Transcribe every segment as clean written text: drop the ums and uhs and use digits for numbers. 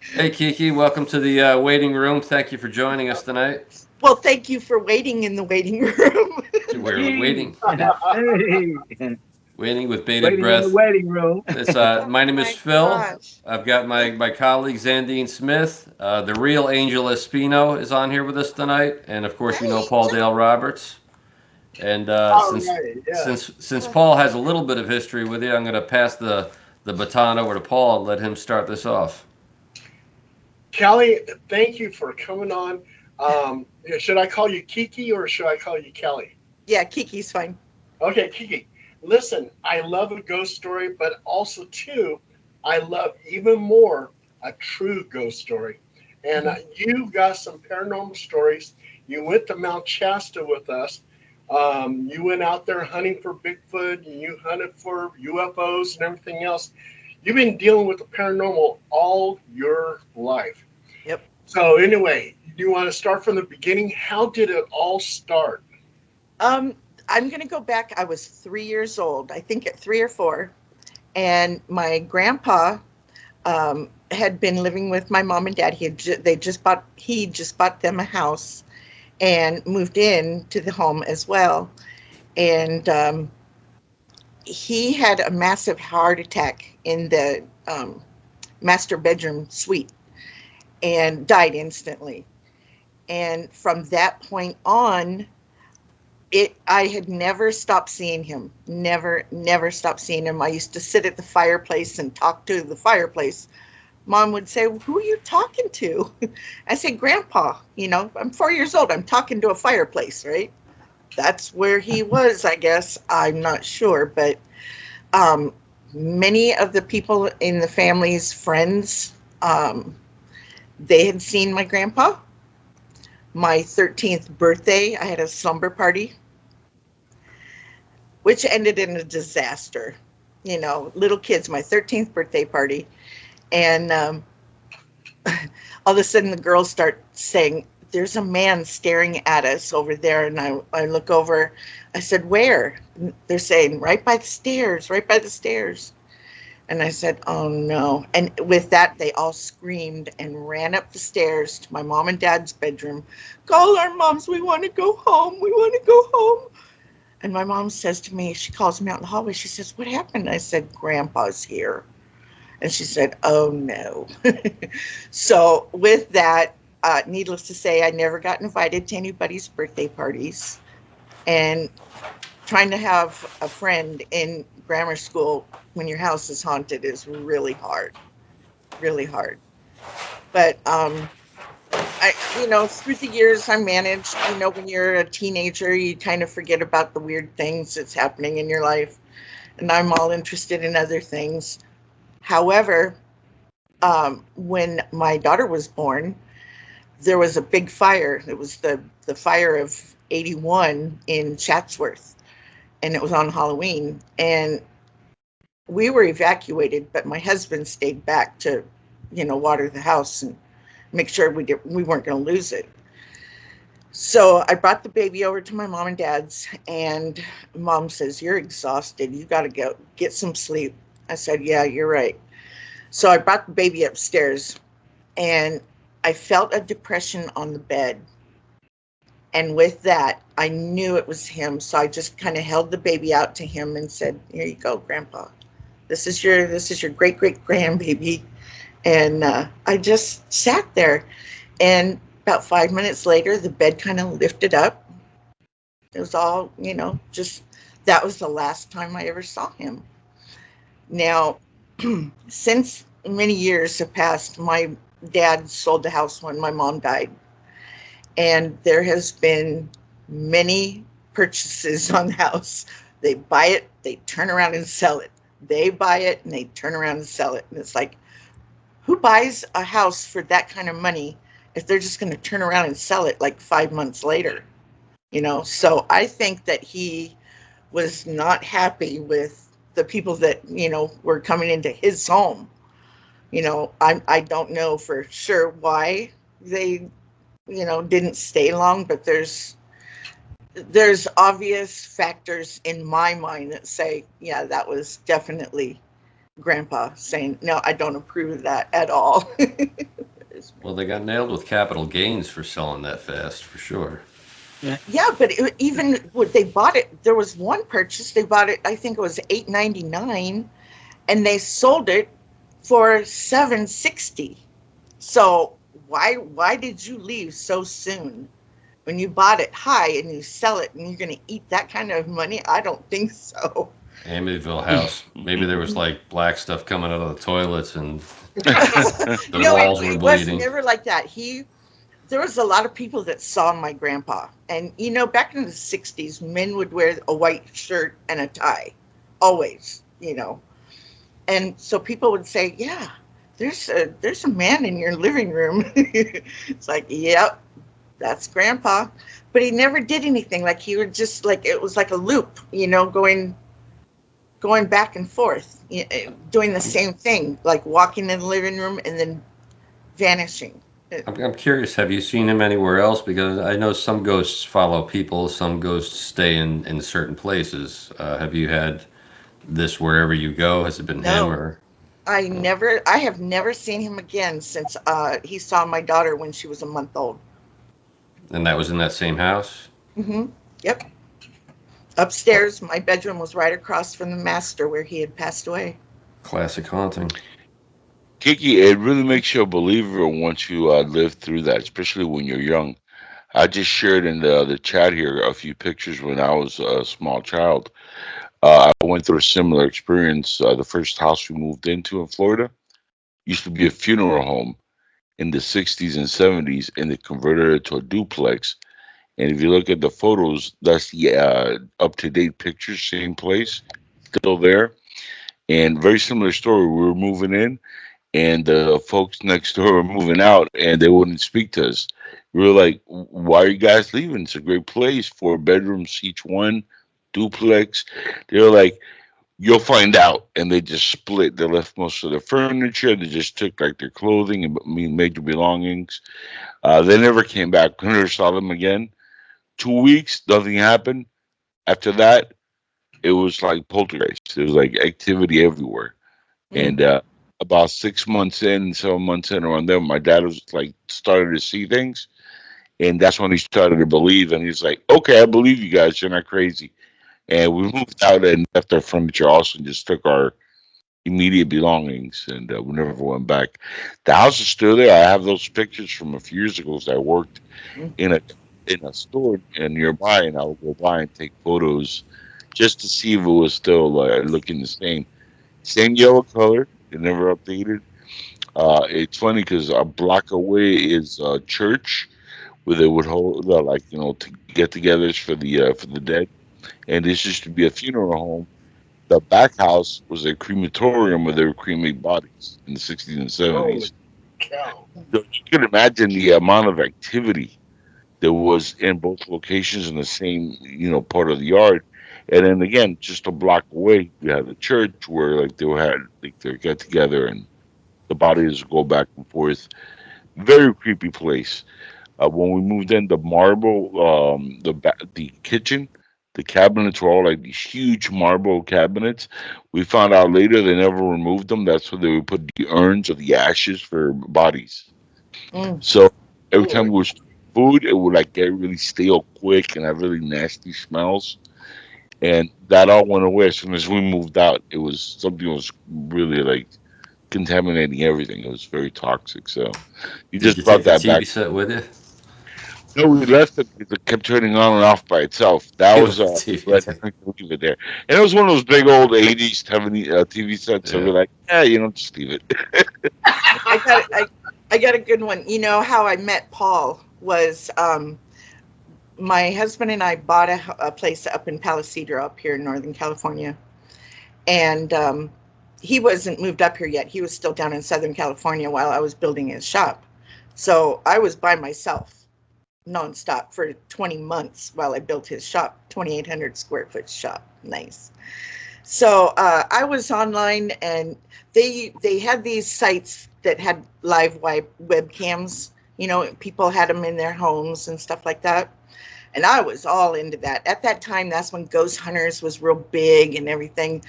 Hey Kiki, welcome to the waiting room. Thank you for joining us tonight. Well, thank you for waiting in the waiting room. We're Gee, waiting, hey, waiting with bated waiting in the breath. waiting room. It's Oh my name is my Phil. gosh. I've got my colleague Zandine Smith. The real Angel Espino is on here with us tonight, and of course Hi, you know Paul Angel. Dale Roberts. And All since right, yes. since since Uh, Paul has a little bit of history with you, I'm going to pass the baton over to Paul and let him start this off. Kelly, thank you for coming on. Should I call you Kiki or should I call you Kelly? yeah, Kiki's fine. Okay, Kiki. Listen, I love a ghost story, but also too, I love even more a true ghost story. And Mhm. you got some paranormal stories. You went to Mount Shasta with us. You went out there hunting for Bigfoot, and you hunted for UFOs and everything else. You've been dealing with the paranormal all your life. Yep. So anyway, you want to start from the beginning? How did it all start? Um, I'm gonna go back. I was 3 years old, I think at 3 or 4, and my grandpa had been living with my mom and dad. He just bought them a house and moved in to the home as well. And he had a massive heart attack in the master bedroom suite and died instantly. And from that point on, it I had never stopped seeing him. Never stopped seeing him. I used to sit at the fireplace and talk to the fireplace. Mom would say, "Who are you talking to?" I said, "Grandpa. I'm 4 years old. I'm talking to a fireplace, right?" That's where he was, I guess. I'm not sure, but um, many of the people in the family's friends, they had seen my grandpa. My 13th birthday, I had a slumber party, which ended in a disaster. Little kids, my 13th birthday party. And all of a sudden, the girls start saying, "There's a man staring at us over there." And I look over. I said, "Where?" And they're saying, "Right by the stairs, right by the stairs." And I said, "Oh no." And with that, they all screamed and ran up the stairs to my mom and dad's bedroom. "Call our moms. We want to go home. We want to go home." And my mom says to me, she calls me out in the hallway. She says, "What happened?" I said, "Grandpa's here." And she said, "Oh no." So, with that, needless to say, I never got invited to anybody's birthday parties. And trying to have a friend in grammar school when your house is haunted is really hard, really hard. But through the years, I managed. When you're a teenager, you kind of forget about the weird things that's happening in your life, and I'm all interested in other things. However, when my daughter was born, there was a big fire. It was the fire of '81 in Chatsworth, and it was on Halloween. And we were evacuated, but my husband stayed back to, water the house and make sure we weren't going to lose it. So I brought the baby over to my mom and dad's, and mom says, "You're exhausted. You got to go get some sleep." I said, "Yeah, you're right." So I brought the baby upstairs, and I felt a depression on the bed. And with that, I knew it was him. So I just kind of held the baby out to him and said, "Here you go, Grandpa. This is your great great grandbaby." And I just sat there. And about 5 minutes later, the bed kind of lifted up. It was all, just that was the last time I ever saw him. Now, since many years have passed, my dad sold the house when my mom died, and there has been many purchases on the house. They buy it, they turn around and sell it. They buy it and they turn around and sell it. And it's like, who buys a house for that kind of money if they're just going to turn around and sell it like 5 months later? So I think that he was not happy with the people that were coming into his home. I don't know for sure why they didn't stay long, but there's obvious factors in my mind that say, yeah, that was definitely Grandpa saying, no, I don't approve of that at all. Well, they got nailed with capital gains for selling that fast, for sure. Yeah, but even when they bought it, there was one purchase. They bought it, I think it was $8.99, and they sold it for $7.60. So why did you leave so soon? When you bought it high and you sell it and you're going to eat that kind of money? I don't think so. Amityville House. Maybe there was like black stuff coming out of the toilets and the No, walls were it was bleeding. never like that. There was a lot of people that saw my grandpa. And, back in the 60s, men would wear a white shirt and a tie. Always. And so people would say, yeah, there's a man in your living room. It's like, yep, that's Grandpa. But he never did anything. Like, he would just, like, it was like a loop, going back and forth, doing the same thing, like walking in the living room and then vanishing. I'm curious, have you seen him anywhere else? Because I know some ghosts follow people, some ghosts stay in certain places. Have you had this wherever you go? Has it been him No, or? I have never seen him again since he saw my daughter when she was a month old. And that was in that same house? Yep. Upstairs, my bedroom was right across from the master where he had passed away. Classic haunting. Kiki, it really makes you a believer once you live through that, especially when you're young. I just shared in the chat here a few pictures when I was a small child. I went through a similar experience. The first house we moved into in Florida used to be a funeral home in the 60s and 70s, and they converted it to a duplex. And if you look at the photos, that's the up to date pictures, same place, still there. And very similar story. We were moving in, and the folks next door were moving out, and they wouldn't speak to us. We were like, "Why are you guys leaving? It's a great place, 4 bedrooms each one, duplex." They were like, "You'll find out." And they just split. They left most of their furniture. They just took like their clothing and major belongings. They never came back. We never saw them again. 2 weeks, nothing happened. After that, it was like poltergeist. There was like activity everywhere. Mm. And about 6 months in, 7 months in, around there, my dad was like started to see things, and that's when he started to believe. And he's like, "Okay, I believe you guys. You're not crazy." And we moved out and left our furniture also, and just took our immediate belongings, and we never went back. The house is still there. I have those pictures from a few years ago. As I worked Mm. in a store nearby, and I would go by and take photos just to see if it was still looking the same. Same yellow color. It never updated. It's funny because a block away is a church where they would hold like to get-togethers for the dead, and this used to be a funeral home. The back house was a crematorium where they would cremate bodies in the 60s and Holy 70s. cow. So you can imagine the amount of activity there was in both locations in the same part of the yard. And then again, just a block away, you had the church where like they had like their get together and the bodies would go back and forth. Very creepy place. When we moved in, the marble, the kitchen, the cabinets were all like these huge marble cabinets. We found out later they never removed them. That's where they would put the urns of the ashes for bodies. Mm. So every time Holy. we was food, it would like get really stale quick and have really nasty smells. And that all went away as soon as we moved out. It was something was really like contaminating everything. It was very toxic. So you Did just you brought take the that back. TV set with you? No, we left it because it kept turning on and off by itself. That You was left the right. TV. I think leave it there. And it was one of those big old '80s TV sets. So Yeah. we're like, yeah, just leave it. I got a good one. You know how I met Paul was my husband and I bought a place up in Palisadro up here in Northern California. And he wasn't moved up here yet. He was still down in Southern California while I was building his shop. So I was by myself nonstop for 20 months while I built his shop, 2,800 square foot shop. Nice. So I was online, and they had these sites that had live webcams. People had them in their homes and stuff like that. And I was all into that. At that time, that's when Ghost Hunters was real big and everything.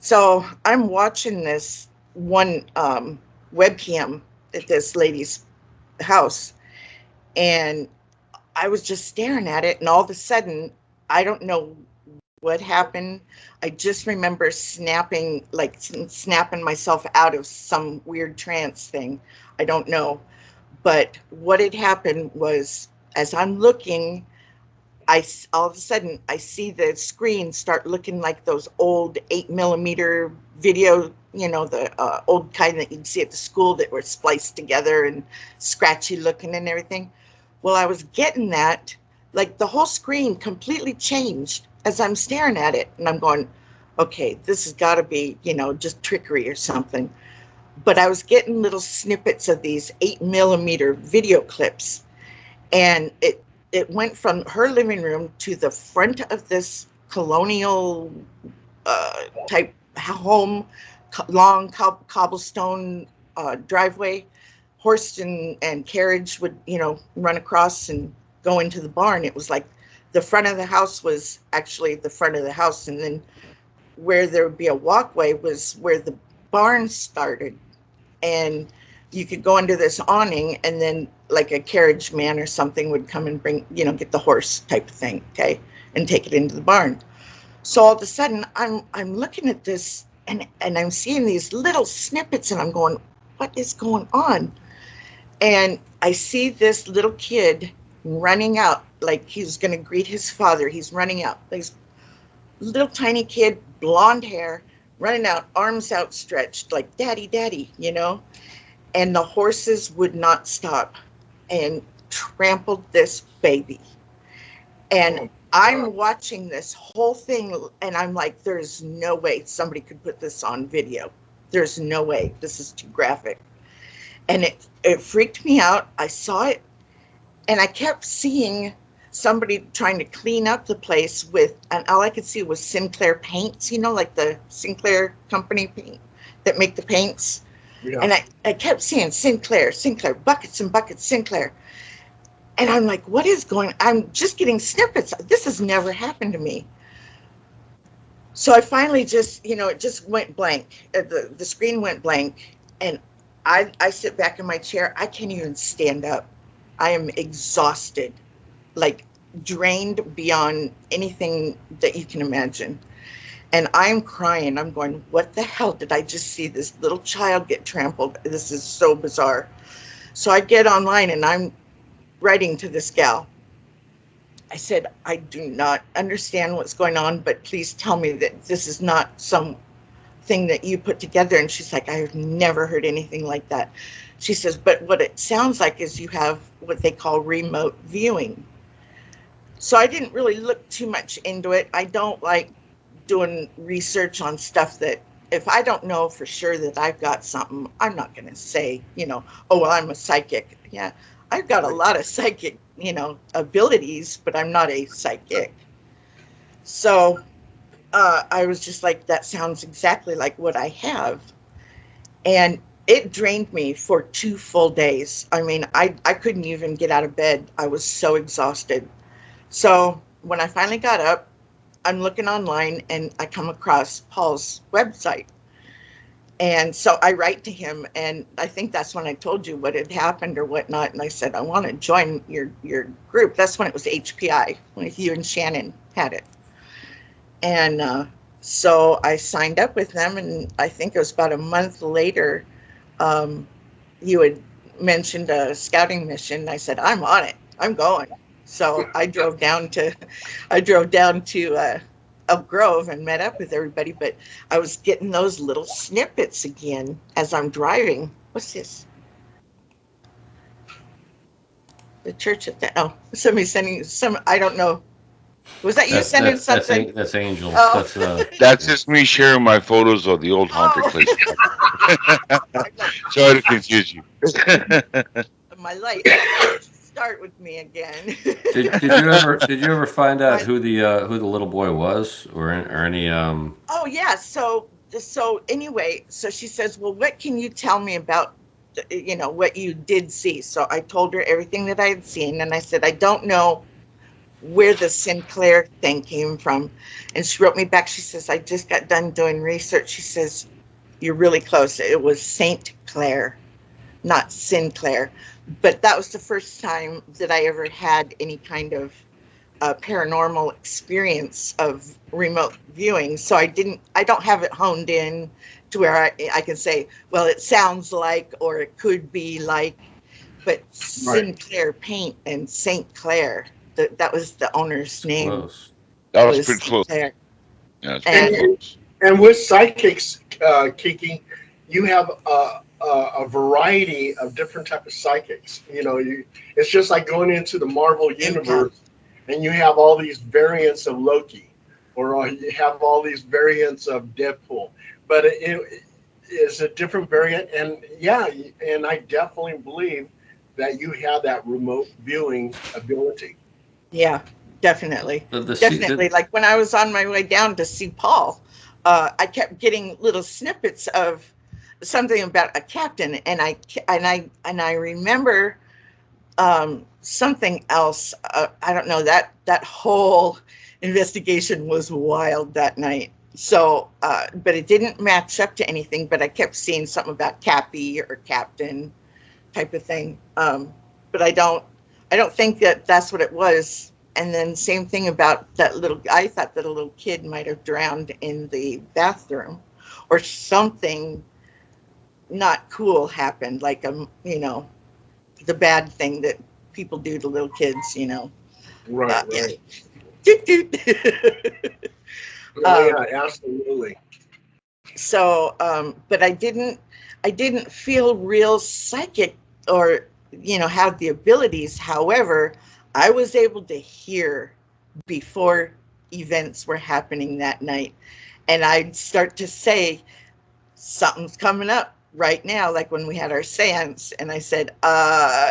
So I'm watching this one webcam at this lady's house, and I was just staring at it, and all of a sudden, I don't know what happened. I just remember snapping myself out of some weird trance thing. I don't know. But what had happened was, as I'm looking, all of a sudden I see the screen start looking like those old 8mm video, the old kind that you'd see at the school that were spliced together and scratchy looking and everything. Well, I was getting that, like the whole screen completely changed as I'm staring at it, and I'm going, okay, this has got to be, just trickery or something. But I was getting little snippets of these 8mm video clips, and it went from her living room to the front of this colonial type home, long cobblestone driveway. Horse and carriage would, run across and go into the barn. It was like the front of the house was actually the front of the house, and then where there would be a walkway was where the barn started. And you could go under this awning, and then like a carriage man or something would come and bring, get the horse type of thing, okay, and take it into the barn. So all of a sudden, I'm looking at this, and I'm seeing these little snippets, and I'm going, what is going on? And I see this little kid running out like he's going to greet his father. He's running out. This little tiny kid, blonde hair, running out, arms outstretched, like daddy, daddy, And the horses would not stop and trampled this baby. And I'm watching this whole thing, and I'm like, there's no way somebody could put this on video. There's no way. This is too graphic. And it freaked me out. I saw it, and I kept seeing somebody trying to clean up the place with, and all I could see was Sinclair paints, like the Sinclair company paint that make the paints. Yeah. And I kept seeing Sinclair, buckets and buckets, Sinclair. And I'm like, what is going, I'm just getting snippets. This has never happened to me. So I finally just, it just went blank. The screen went blank, and I sit back in my chair. I can't even stand up. I am exhausted, like drained beyond anything that you can imagine. And I'm crying. I'm going, what the hell did I just see this little child get trampled? This is so bizarre. So I get online, and I'm writing to this gal. I said, I do not understand what's going on, but please tell me that this is not some thing that you put together. And she's like, I've never heard anything like that. She says, but what it sounds like is you have what they call remote viewing. So I didn't really look too much into it. I don't like doing research on stuff that, if I don't know for sure that I've got something, I'm not going to say, oh, well, I'm a psychic. Yeah, I've got a lot of psychic, abilities, but I'm not a psychic. So I was just like, that sounds exactly like what I have. And it drained me for 2 full days. I mean, I couldn't even get out of bed. I was so exhausted. So when I finally got up, I'm looking online, and I come across Paul's website. And so I write to him, and I think that's when I told you what had happened or whatnot. And I said, I want to join your group. That's when it was HPI, when you and Shannon had it. And so I signed up with them, and I think it was about a month later, you had mentioned a scouting mission. I said, I'm on it. I'm going. So I drove down to Elk Grove and met up with everybody, but I was getting those little snippets again as I'm driving. What's this? The church at the, somebody sending some, I don't know. Was that you sending something? That's Angel. Oh. That's just me sharing my photos of the old haunted place. Sorry to confuse you. My light start with me again. Did you ever find out who the little boy was, or any Oh yeah. So anyway, so she says, well, what can you tell me about, what you did see? So I told her everything that I had seen, and I said, I don't know where the Sinclair thing came from. And she wrote me back. She says, I just got done doing research. She says, you're really close. It was Saint Clair, not Sinclair. But that was the first time that I ever had any kind of paranormal experience of remote viewing. So I don't have it honed in to where I can say, well, it sounds like, or it could be like, but Right. Sinclair Paint and St. Clair, that was the owner's name, Close. That was was pretty close. Sinclair. Yeah, it's pretty And And close. and with psychics, Kiki, you have a variety of different type of psychics. It's just like going into the Marvel Impact. universe, and you have all these variants of Loki, or you have all these variants of Deadpool. But it is a different variant, and yeah, and I definitely believe that you have that remote viewing ability. Yeah, definitely. The Definitely. Like when I was on my way down to see Paul, I kept getting little snippets of something about a captain, and I remember something else. I don't know, that whole investigation was wild that night. So, but it didn't match up to anything. But I kept seeing something about Cappy or Captain type of thing. But I don't think that that's what it was. And then same thing about that little. I thought that a little kid might have drowned in the bathroom, or something not cool happened, like the bad thing that people do to little kids. Right, Yeah. right. Doot, doot. Oh, yeah, absolutely. So, but I didn't feel real psychic or have the abilities. However, I was able to hear before events were happening that night, and I'd start to say something's coming up right now, like when we had our seance, and I said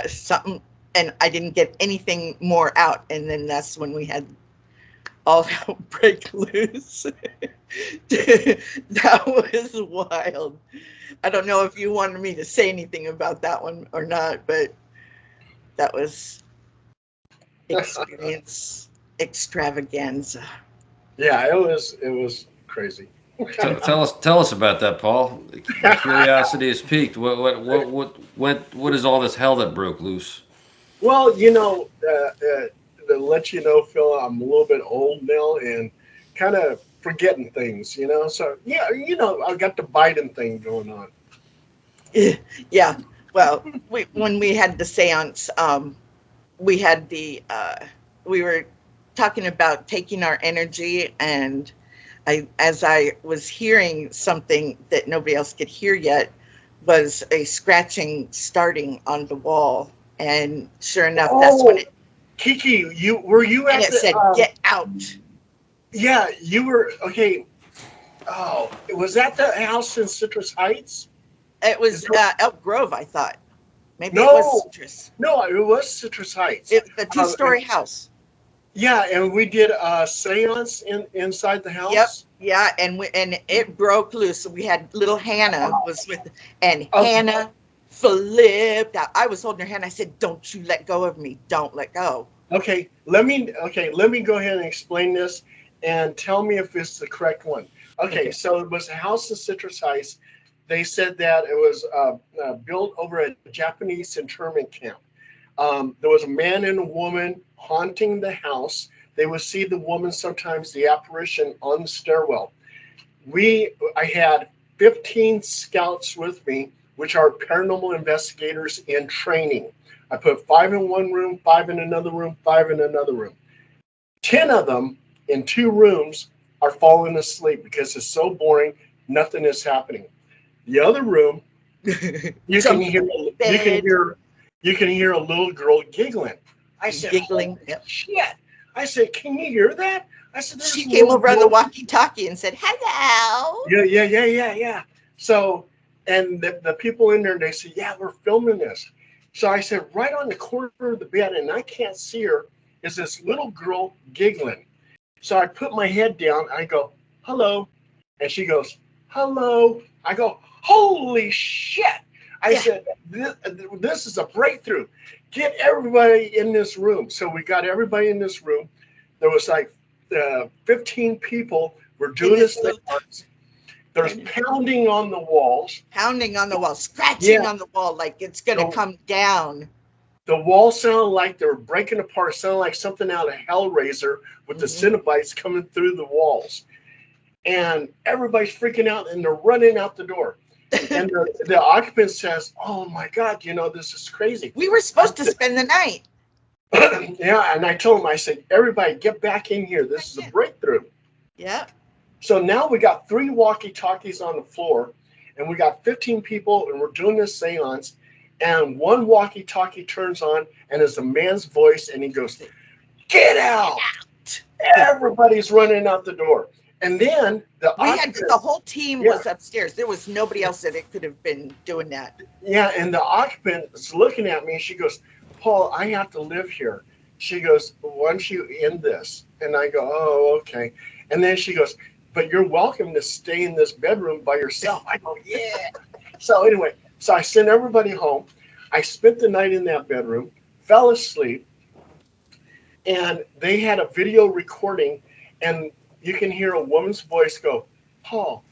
something, and I didn't get anything more out, and then that's when we had all hell break loose. That was wild. I don't know if you wanted me to say anything about that one or not, but that was experience extravaganza. Yeah, it was crazy. tell us about that, Paul. The curiosity is piqued. What is all this hell that broke loose? Well, to let you know, Phil, I'm a little bit old now and kind of forgetting things. So, yeah, I got the Biden thing going on. Yeah. Well, when we had the seance, we had we were talking about taking our energy, and as I was hearing something that nobody else could hear yet, was a scratching starting on the wall, and sure enough, that's when Oh, it Kiki, were you and at it said, the? "Get out." Yeah, you were okay. Oh, was that the house in Citrus Heights? It was Elk Grove, I thought. Maybe it was No, Citrus. no, it was Citrus Heights. The two-story house. Yeah, and we did a séance inside the Yep. house. Yeah, and it broke loose. So we had little Hannah was with, and Okay, Hannah flipped out. I was holding her hand. I said, "Don't you let go of me. Don't let go." let me go ahead and explain this and tell me if it's the correct one. Okay, Okay. so it was a house in Citrus Heights. They said that it was built over a Japanese internment camp. There was a man and a woman haunting the house. They would see the woman, sometimes the apparition, on the stairwell. I had 15 scouts with me, which are paranormal investigators in training. I put 5 in one room, 5 in another room, 5 in another room. 10 of them in 2 rooms are falling asleep because it's so boring, nothing is happening. The other room, you can Jumping hear in the you can bed, hear you can hear a little girl giggling. I said, giggling. "Holy Yep. shit!" I said, "Can you hear that?" I said, "There's She a came little over on the girl." walkie-talkie and said, "Hello." Yeah, yeah, yeah, yeah, yeah. So, and the people in there, they said, "Yeah, we're filming this." So I said, right on the corner of the bed, and I can't see her, is this little girl giggling. So I put my head down. I go, "Hello," and she goes, "Hello." I go, "Holy shit!" I Yeah. said, this is a breakthrough. Get everybody in this room." So we got everybody in this room. There was like 15 people were In doing this this. little There's pounding on the walls. pounding on the wall, scratching Yeah, on the wall like it's gonna the, come down. the walls sounded like they were breaking apart. It sounded like something out of Hellraiser with the Hmm. Cenobites coming through the walls. And everybody's freaking out and they're running out the door. And the occupant says, "Oh my God, this is crazy." We were supposed to spend the night. Yeah, and I told him, I said, "Everybody get back in here. This is a breakthrough." Yeah. So now we got 3 walkie-talkies on the floor, and we got 15 people, and we're doing this seance. And one walkie-talkie turns on, and it's a man's voice, and he goes, "Get out!" Everybody's running out the door. And then the The whole team Yeah. was upstairs. There was nobody else that it could have been doing that. Yeah, and the occupant is looking at me, and she goes, "Paul, I have to live here." She goes, "Why don't you end this?" And I go, "Oh, okay." And then she goes, "But you're welcome to stay in this bedroom by yourself." I go, "Yeah." So anyway, so I sent everybody home. I spent the night in that bedroom, fell asleep, and they had a video recording, and you can hear a woman's voice go, "Paul,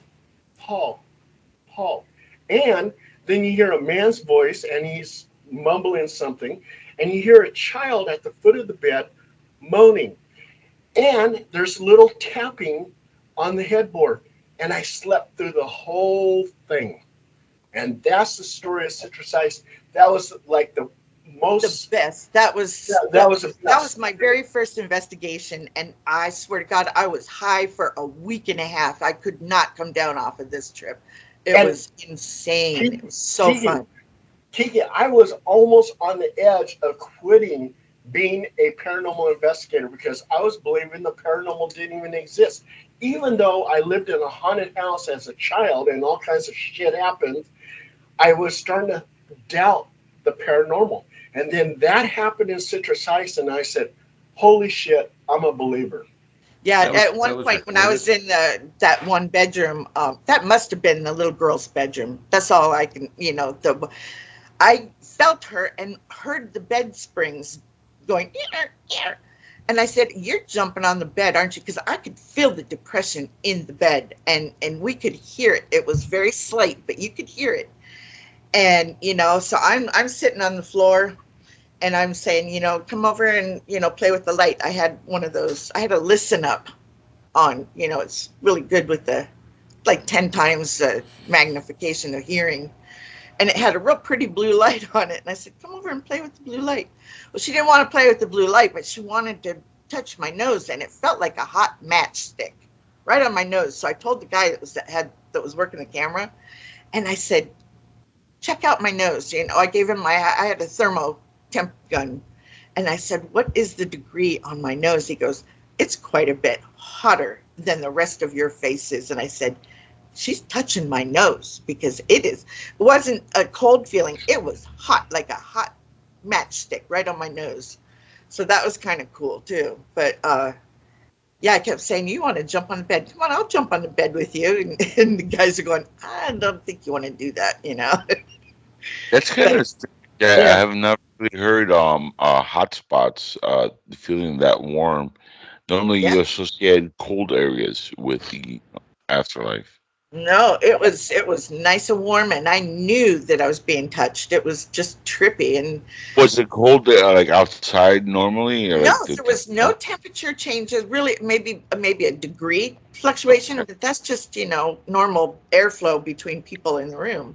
Paul, Paul." And then you hear a man's voice, and he's mumbling something, and you hear a child at the foot of the bed moaning. And there's little tapping on the headboard. And I slept through the whole thing. And that's the story of Citrus Ice. That was like the most. The best. That was That was the best. that was my very first investigation, and I swear to God, I was high for a week and a half. I could not come down off of this trip. It And was insane. Kiki, It was so Kiki, fun. Kiki, I was almost on the edge of quitting being a paranormal investigator because I was believing the paranormal didn't even exist. Even though I lived in a haunted house as a child and all kinds of shit happened, I was starting to doubt the paranormal. And then that happened in Citrus Heights, and I said, "Holy shit, I'm a believer." Yeah, That was at one point when I was in that one bedroom, that must have been the little girl's bedroom. That's all I can, I felt her and heard the bed springs going, "Ear, ear." And I said, "You're jumping on the bed, aren't you?" Because I could feel the depression in the bed, and we could hear it. It was very slight, but you could hear it. And so I'm sitting on the floor, and I'm saying, "Come over and play with the light." I had one of those. I had a listen up on. It's really good with the like 10 times magnification of hearing. And it had a real pretty blue light on it. And I said, "Come over and play with the blue light." Well, she didn't want to play with the blue light, but she wanted to touch my nose, and it felt like a hot matchstick right on my nose. So I told the guy that was working the camera, and I said, "Check out my nose." I gave him I had a thermo temp gun, and I said, "What is the degree on my nose?" He goes, "It's quite a bit hotter than the rest of your face is." And I said, "She's touching my nose because it wasn't a cold feeling. It was hot, like a hot matchstick right on my nose." So that was kind of cool too. But yeah, I kept saying, "You want to jump on the bed? Come on, I'll jump on the bed with you." And the guys are going, "I don't think you want to do that, That's kind But of yeah. I Yeah. have not really heard hot spots feeling that warm. Normally, yeah. you associate cold areas with the afterlife. No, it was nice and warm, and I knew that I was being touched. It was just trippy, and Was it cold like outside normally, or no, like the there was no temperature? temperature changes. Really, maybe a degree fluctuation, but that's just normal airflow between people in the room.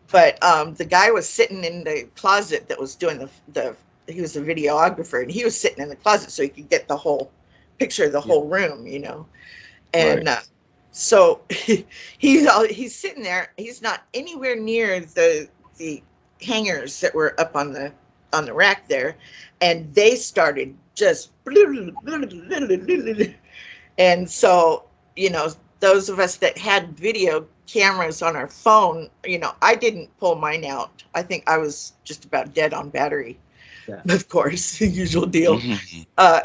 But the guy was sitting in the closet that was doing the he was a videographer, and he was sitting in the closet so he could get the whole picture of the Yeah. whole room, Right. and so he's sitting there. He's not anywhere near the hangers that were up on the rack there, and they started just and so those of us that had video cameras on our phone, I didn't pull mine out. I think I was just about dead on battery, Yeah. of course, the usual deal. Mhm. Uh,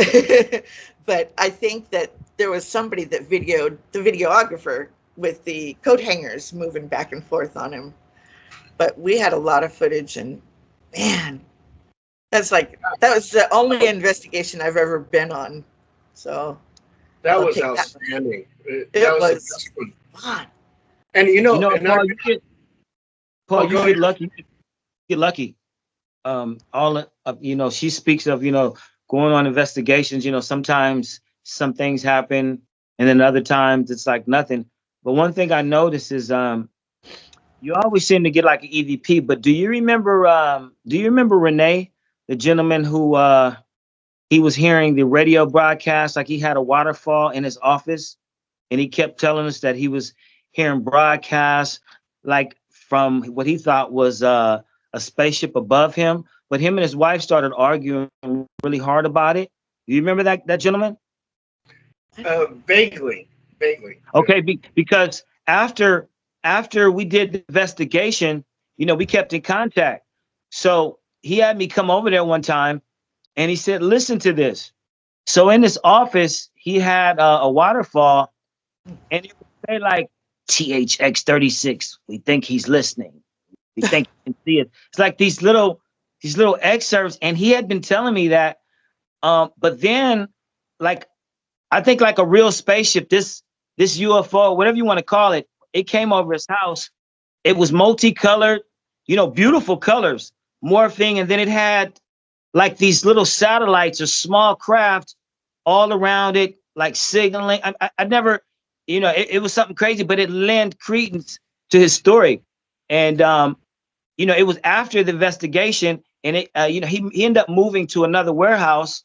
but I think that there was somebody that videoed the videographer with the coat hangers moving back and forth on him. But we had a lot of footage, and man, that was the only investigation I've ever been on. So That I'll was take that. outstanding. That It was the was best one. fun. And and I, Paul, oh, You go get ahead. lucky. You get lucky. All of, she speaks of, going on investigations. Sometimes some things happen, and then other times it's like nothing. But one thing I notice is, you always seem to get like an EVP. But do you remember? Do you remember Renee, the gentleman who he was hearing the radio broadcast, like he had a waterfall in his office, and he kept telling us that he was hearing broadcasts like from what he thought was a spaceship above him. But him and his wife started arguing really hard about it. Do you remember that gentleman? Vaguely, vaguely. Okay, because after we did the investigation, we kept in contact. So he had me come over there one time, and he said, "Listen to this." So in his office, he had a waterfall, and it would say like THX 36. We think he's listening. We think he can see it. It's like these little excerpts, and he had been telling me that. But then, like, I think like a real spaceship, this UFO, whatever you want to call it, it came over his house. It was multicolored, beautiful colors, morphing, and then it had like these little satellites or small craft all around it, like signaling. I never, it was something crazy, but it lent credence to his story. And it was after the investigation, and it, he ended up moving to another warehouse,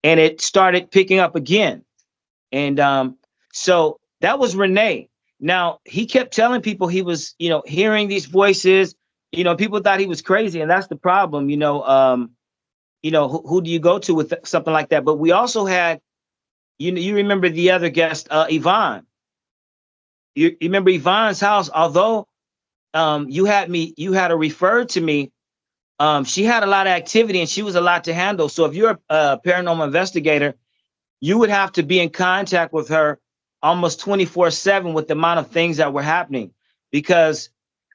and it started picking up again. And so that was Renee. Now he kept telling people he was, hearing these voices. People thought he was crazy, and that's the problem. Who do you go to with something like that? But we also had, you remember the other guest, Yvonne. You remember Yvonne's house? Although you had her referred to me. She had a lot of activity, and she was a lot to handle. So if you're a paranormal investigator, you would have to be in contact with her almost 24/7 with the amount of things that were happening, because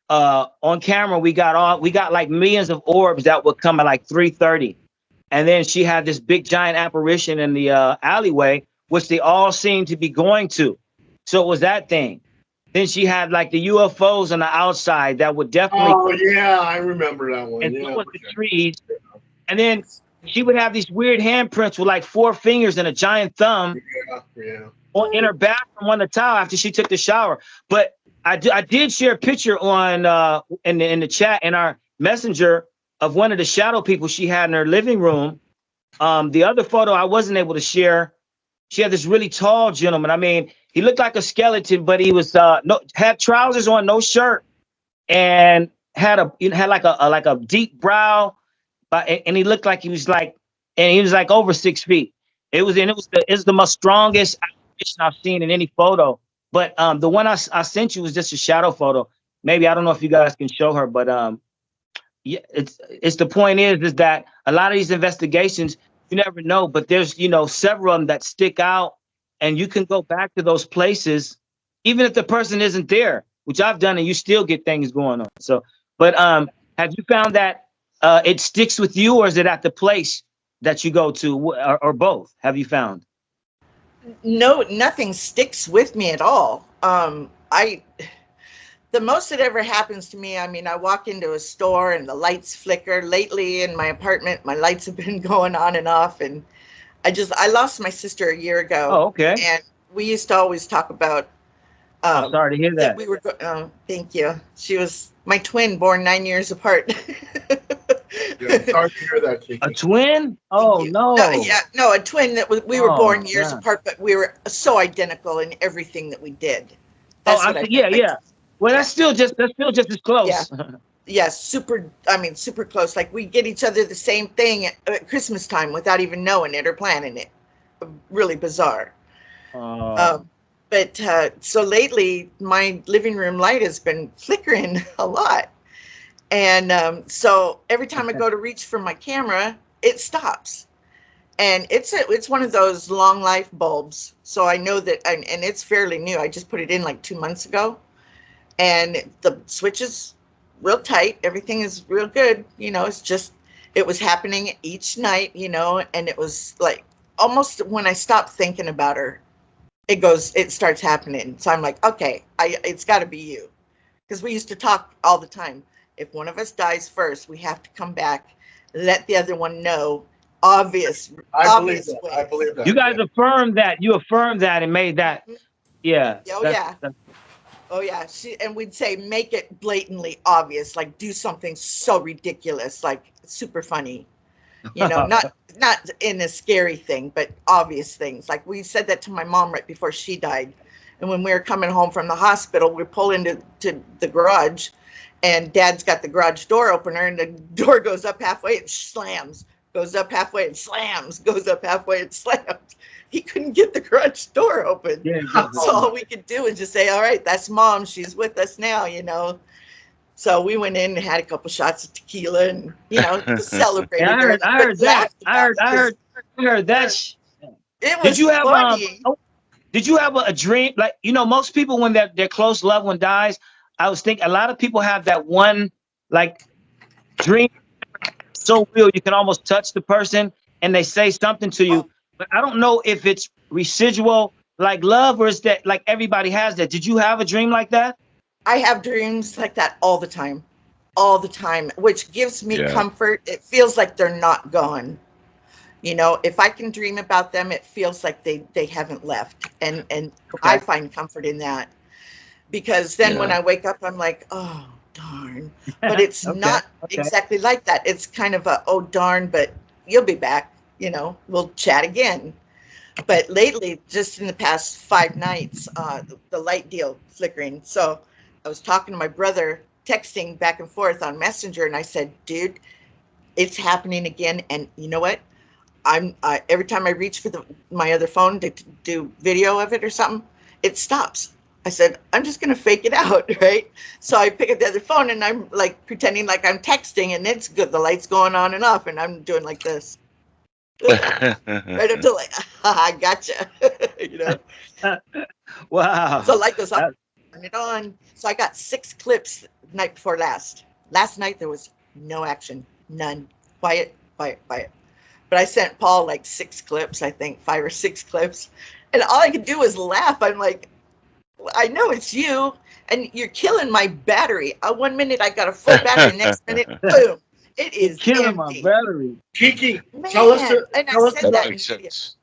on camera we got like millions of orbs that would come at like 3:30, and then she had this big giant apparition in the alleyway, which they all seemed to be going to. So it was that thing. Then she had like the UFOs on the outside that would definitely. Oh yeah, I remember that one. And Yeah, so was the trees. And then she would have these weird handprints with like 4 fingers and a giant thumb yeah. in her bathroom on the towel after she took the shower. But I did share a picture on in the chat in our messenger of one of the shadow people she had in her living room. The other photo I wasn't able to share. She had this really tall gentleman. I mean, he looked like a skeleton, but he was had trousers on, no shirt, and had like a deep brow, and he looked like he was like over 6 feet. It was the most strongest apparition I've seen in any photo. But the one I sent you was just a shadow photo. Maybe, I don't know if you guys can show her, but yeah, it's the point is that a lot of these investigations, you never know, but there's several of them that stick out, and you can go back to those places even if the person isn't there, which I've done, and you still get things going on. So, but have you found that it sticks with you, or is it at the place that you go to, or both? Have you found? No, nothing sticks with me at all. The most that ever happens to me, I mean, I walk into a store and the lights flicker. Lately in my apartment, my lights have been going on and off, and I lost my sister a year ago. Oh, okay. And we used to always talk about I'm sorry to hear that. we were thank you. She was my twin, born 9 years apart. Yeah, sorry to hear that, Kiki. A twin? Oh no. No, a twin that we were born years God. apart, but we were so identical in everything that we did. That's what I meant. Yeah. Well, that's still just as close. Yeah. Yes, super close. Like we get each other the same thing at Christmas time without even knowing it or planning it. Really bizarre. But so lately, my living room light has been flickering a lot. And so every time I go to reach for my camera, it stops. And it's one of those long life bulbs. So I know that, and it's fairly new. I just put it in like 2 months ago. And the switch is real tight. Everything is real good. It's just, it was happening each night, and it was like almost when I stop thinking about her, it starts happening. So I'm like, okay, it's got to be you, because we used to talk all the time. If one of us dies first, we have to come back, let the other one know, obvious I believe obvious that. I ways. believe that. You guys affirmed that. You affirmed that and made that. Mhm. Yeah. Oh yeah. Oh yeah, and we'd say make it blatantly obvious, like do something so ridiculous, like super funny. Not in a scary thing, but obvious things. Like we said that to my mom right before she died, and when we were coming home from the hospital, we pull into the garage, and Dad's got the garage door opener, and the door goes up halfway and slams, goes up halfway and slams, goes up halfway and slams. He couldn't get the garage door open. Yeah. So all we could do is just say, all right, that's Mom. She's with us now. So we went in and had a couple shots of tequila and, just celebrated Yeah, her. I heard that. I heard that. It was Did you have funny. did you have a dream? Like, most people when their close loved one dies, I was thinking a lot of people have that one like dream so real you can almost touch the person and they say something to you. But I don't know if it's residual like love or is that like everybody has that. Did you have a dream like that? I have dreams like that all the time, which gives me comfort. It feels like they're not gone. If I can dream about them, it feels like they haven't left. And I find comfort in that, because then when I wake up, I'm like, oh, darn. But it's not exactly like that. It's kind of a, oh, darn, but you'll be back. We'll chat again. But lately, just in the past 5 nights, the light deal flickering. So I was talking to my brother, texting back and forth on Messenger, and I said, dude, it's happening again. And you know what? Every time I reach for my other phone to do video of it or something, it stops. I said, I'm just going to fake it out, right? So I pick up the other phone, and I'm like pretending like I'm texting, and it's good. The light's going on and off, and I'm doing like this. Right until like, I gotcha. Wow. So light goes up, turn it on. So I got 6 clips the night before last. Last night there was no action, none. Quiet. But I sent Paul like 6 clips, I think 5 or 6 clips, and all I could do was laugh. I'm like, I know it's you, and you're killing my battery. 1 minute I got a full battery, next minute, boom. It is killing empty. my battery. Kiki, Man, tell us and tell I us said That that makes sense.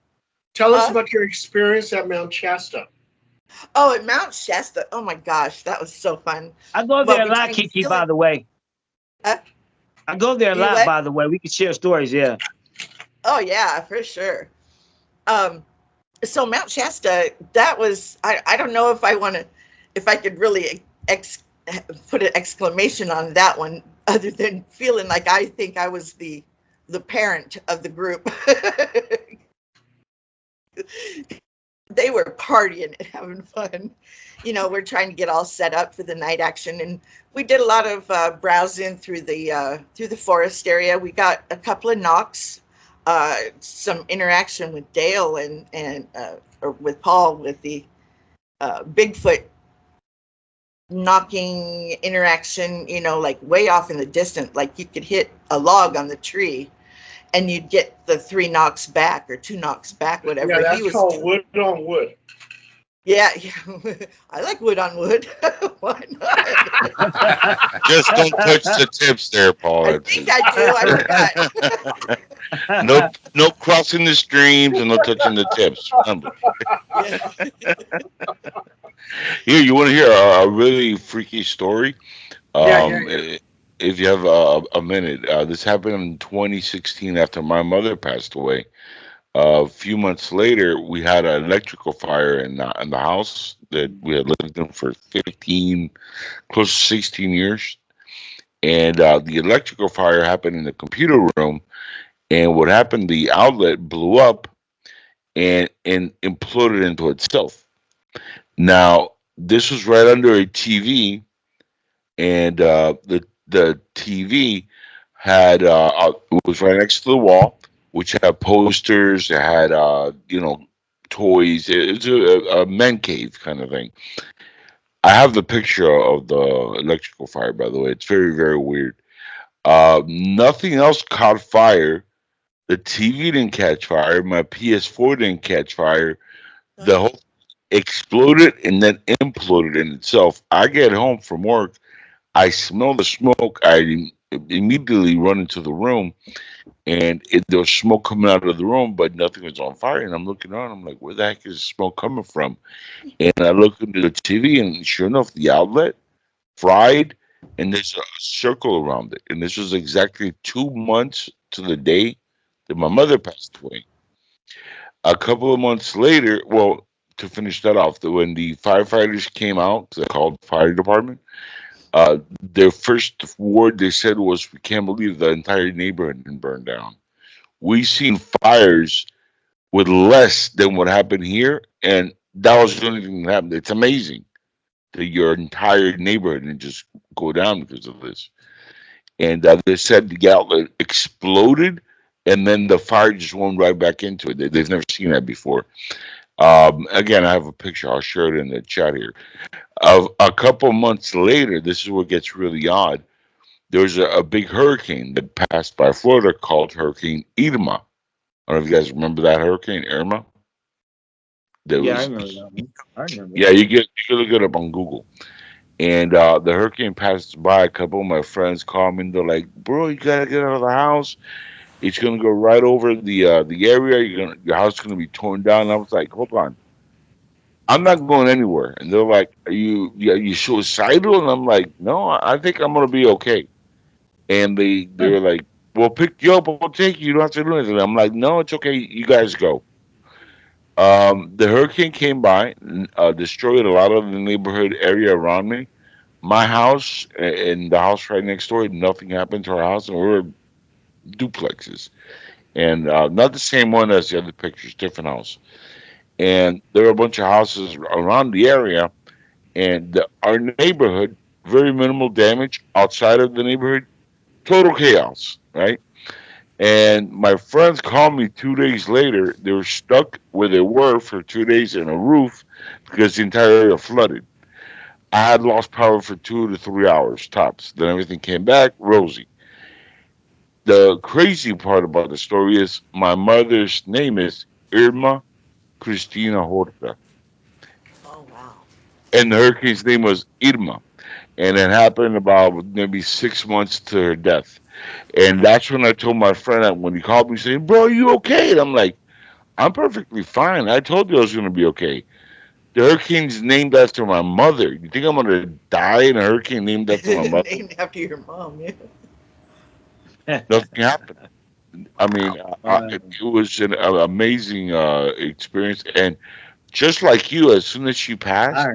tell us about your experience at Mount Shasta. Oh, at Mount Shasta. Oh my gosh, that was so fun. I go there a lot, Kiki, by the way. Huh? I go there a lot, what? by the way. We could share stories, yeah. Oh yeah, for sure. So Mount Shasta, that was, I don't know if I could really put an exclamation on that one, other than feeling like I think I was the parent of the group. They were partying and having fun. We're trying to get all set up for the night action, and we did a lot of browsing through the forest area. We got a couple of knocks, some interaction with Dale or with Paul with the Bigfoot knocking interaction, like way off in the distance, like you could hit a log on the tree and you'd get the 3 knocks back or 2 knocks back, whatever. Yeah, that's called wood on wood. Yeah. I like wood on wood. Why not? Just don't touch the tips there, Paul. I think I do. I forgot. No crossing the streams and no touching the tips. Remember. Yeah. Here, you want to hear a really freaky story? Yeah. If you have a minute, this happened in 2016 after my mother passed away. A few months later, we had an electrical fire in the house that we had lived in for 15, close to 16 years. And the electrical fire happened in the computer room. And what happened, the outlet blew up and imploded into itself. Now, this was right under a TV, and the TV had it was right next to the wall, which had posters. It had toys. It was a man cave kind of thing. I have the picture of the electrical fire, by the way. It's very, very weird. Nothing else caught fire The TV didn't catch fire. My PS4 didn't catch fire. The Oh, whole exploded and then imploded in itself. I get home from work. I smell the smoke. Immediately run into the room, and there was smoke coming out of the room, but nothing was on fire. And I'm looking around. I'm like, where the heck is the smoke coming from? And I look into the TV, and sure enough, the outlet fried, and there's a circle around it. And this was exactly 2 months to the day that my mother passed away. A couple of months later, well, to finish that off, when the firefighters came out, they called the fire department. Their first word they said was, "We can't believe the entire neighborhood had been burned down. We seen fires with less than what happened here, and that was the only thing that happened. It's amazing that your entire neighborhood didn't just go down because of this." And they said the outlet exploded, and then the fire just went right back into it. They've never seen that before. Again, I have a picture. I'll share it in the chat here. A couple months later, this is what gets really odd. There was a big hurricane that passed by Florida called Hurricane Irma. I don't know if you guys remember that hurricane, Irma. There Yeah, I was, remember that one. I remember yeah, that one. you can look it up on Google. And the hurricane passed by. A couple of my friends called me and they're like, "Bro, you gotta get out of the house. It's gonna go right over the area. Your house is gonna be torn down." And I was like, "Hold on, I'm not going anywhere." And they're like, are you suicidal?" And I'm like, "No, I think I'm gonna be okay." And they were like, "We'll pick you up. We'll take you. You don't have to do anything." I'm like, "No, it's okay. You guys go." The hurricane came by, destroyed a lot of the neighborhood area around me. My house and the house right next door, nothing happened to our house, and we were duplexes, and not the same one as the other pictures, different house. And there were a bunch of houses around the area, and our neighborhood, very minimal damage. Outside of the neighborhood, total chaos, right? And my friends called me 2 days later. They were stuck where they were for 2 days in a roof because the entire area flooded. I had lost power for 2 to 3 hours tops. Then everything came back rosy. The crazy part about the story is my mother's name is Irma Cristina Horta, oh wow. and the hurricane's name was Irma. And it happened about maybe 6 months to her death. And that's when I told my friend that when he called me saying, "Bro, you okay?" And I'm like, "I'm perfectly fine. I told you I was going to be okay. The hurricane's named after my mother. You think I'm going to die in a hurricane named after my mother?" Named after your mom, yeah. Nothing happened. I mean, Uh, it was an amazing experience. And just like you, as soon as she passed,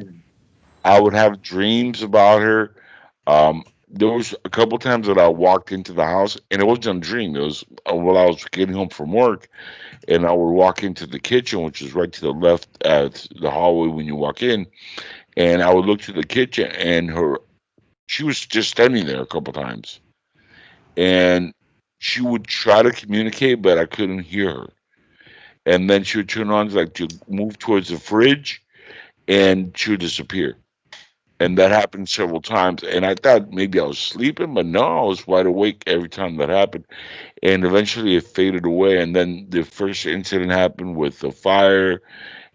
I, I would have dreams about her. There was a couple times that I walked into the house, and it wasn't a dream. It was while I was getting home from work, and I would walk into the kitchen, which is right to the left at the hallway when you walk in, and I would look to the kitchen, and she was just standing there a couple times, and she would try to communicate, but I couldn't hear her. And then she would turn on like to move towards the fridge, and she would disappear. And that happened several times. And I thought maybe I was sleeping, but no, I was wide awake every time that happened. And eventually it faded away. And then the first incident happened with the fire,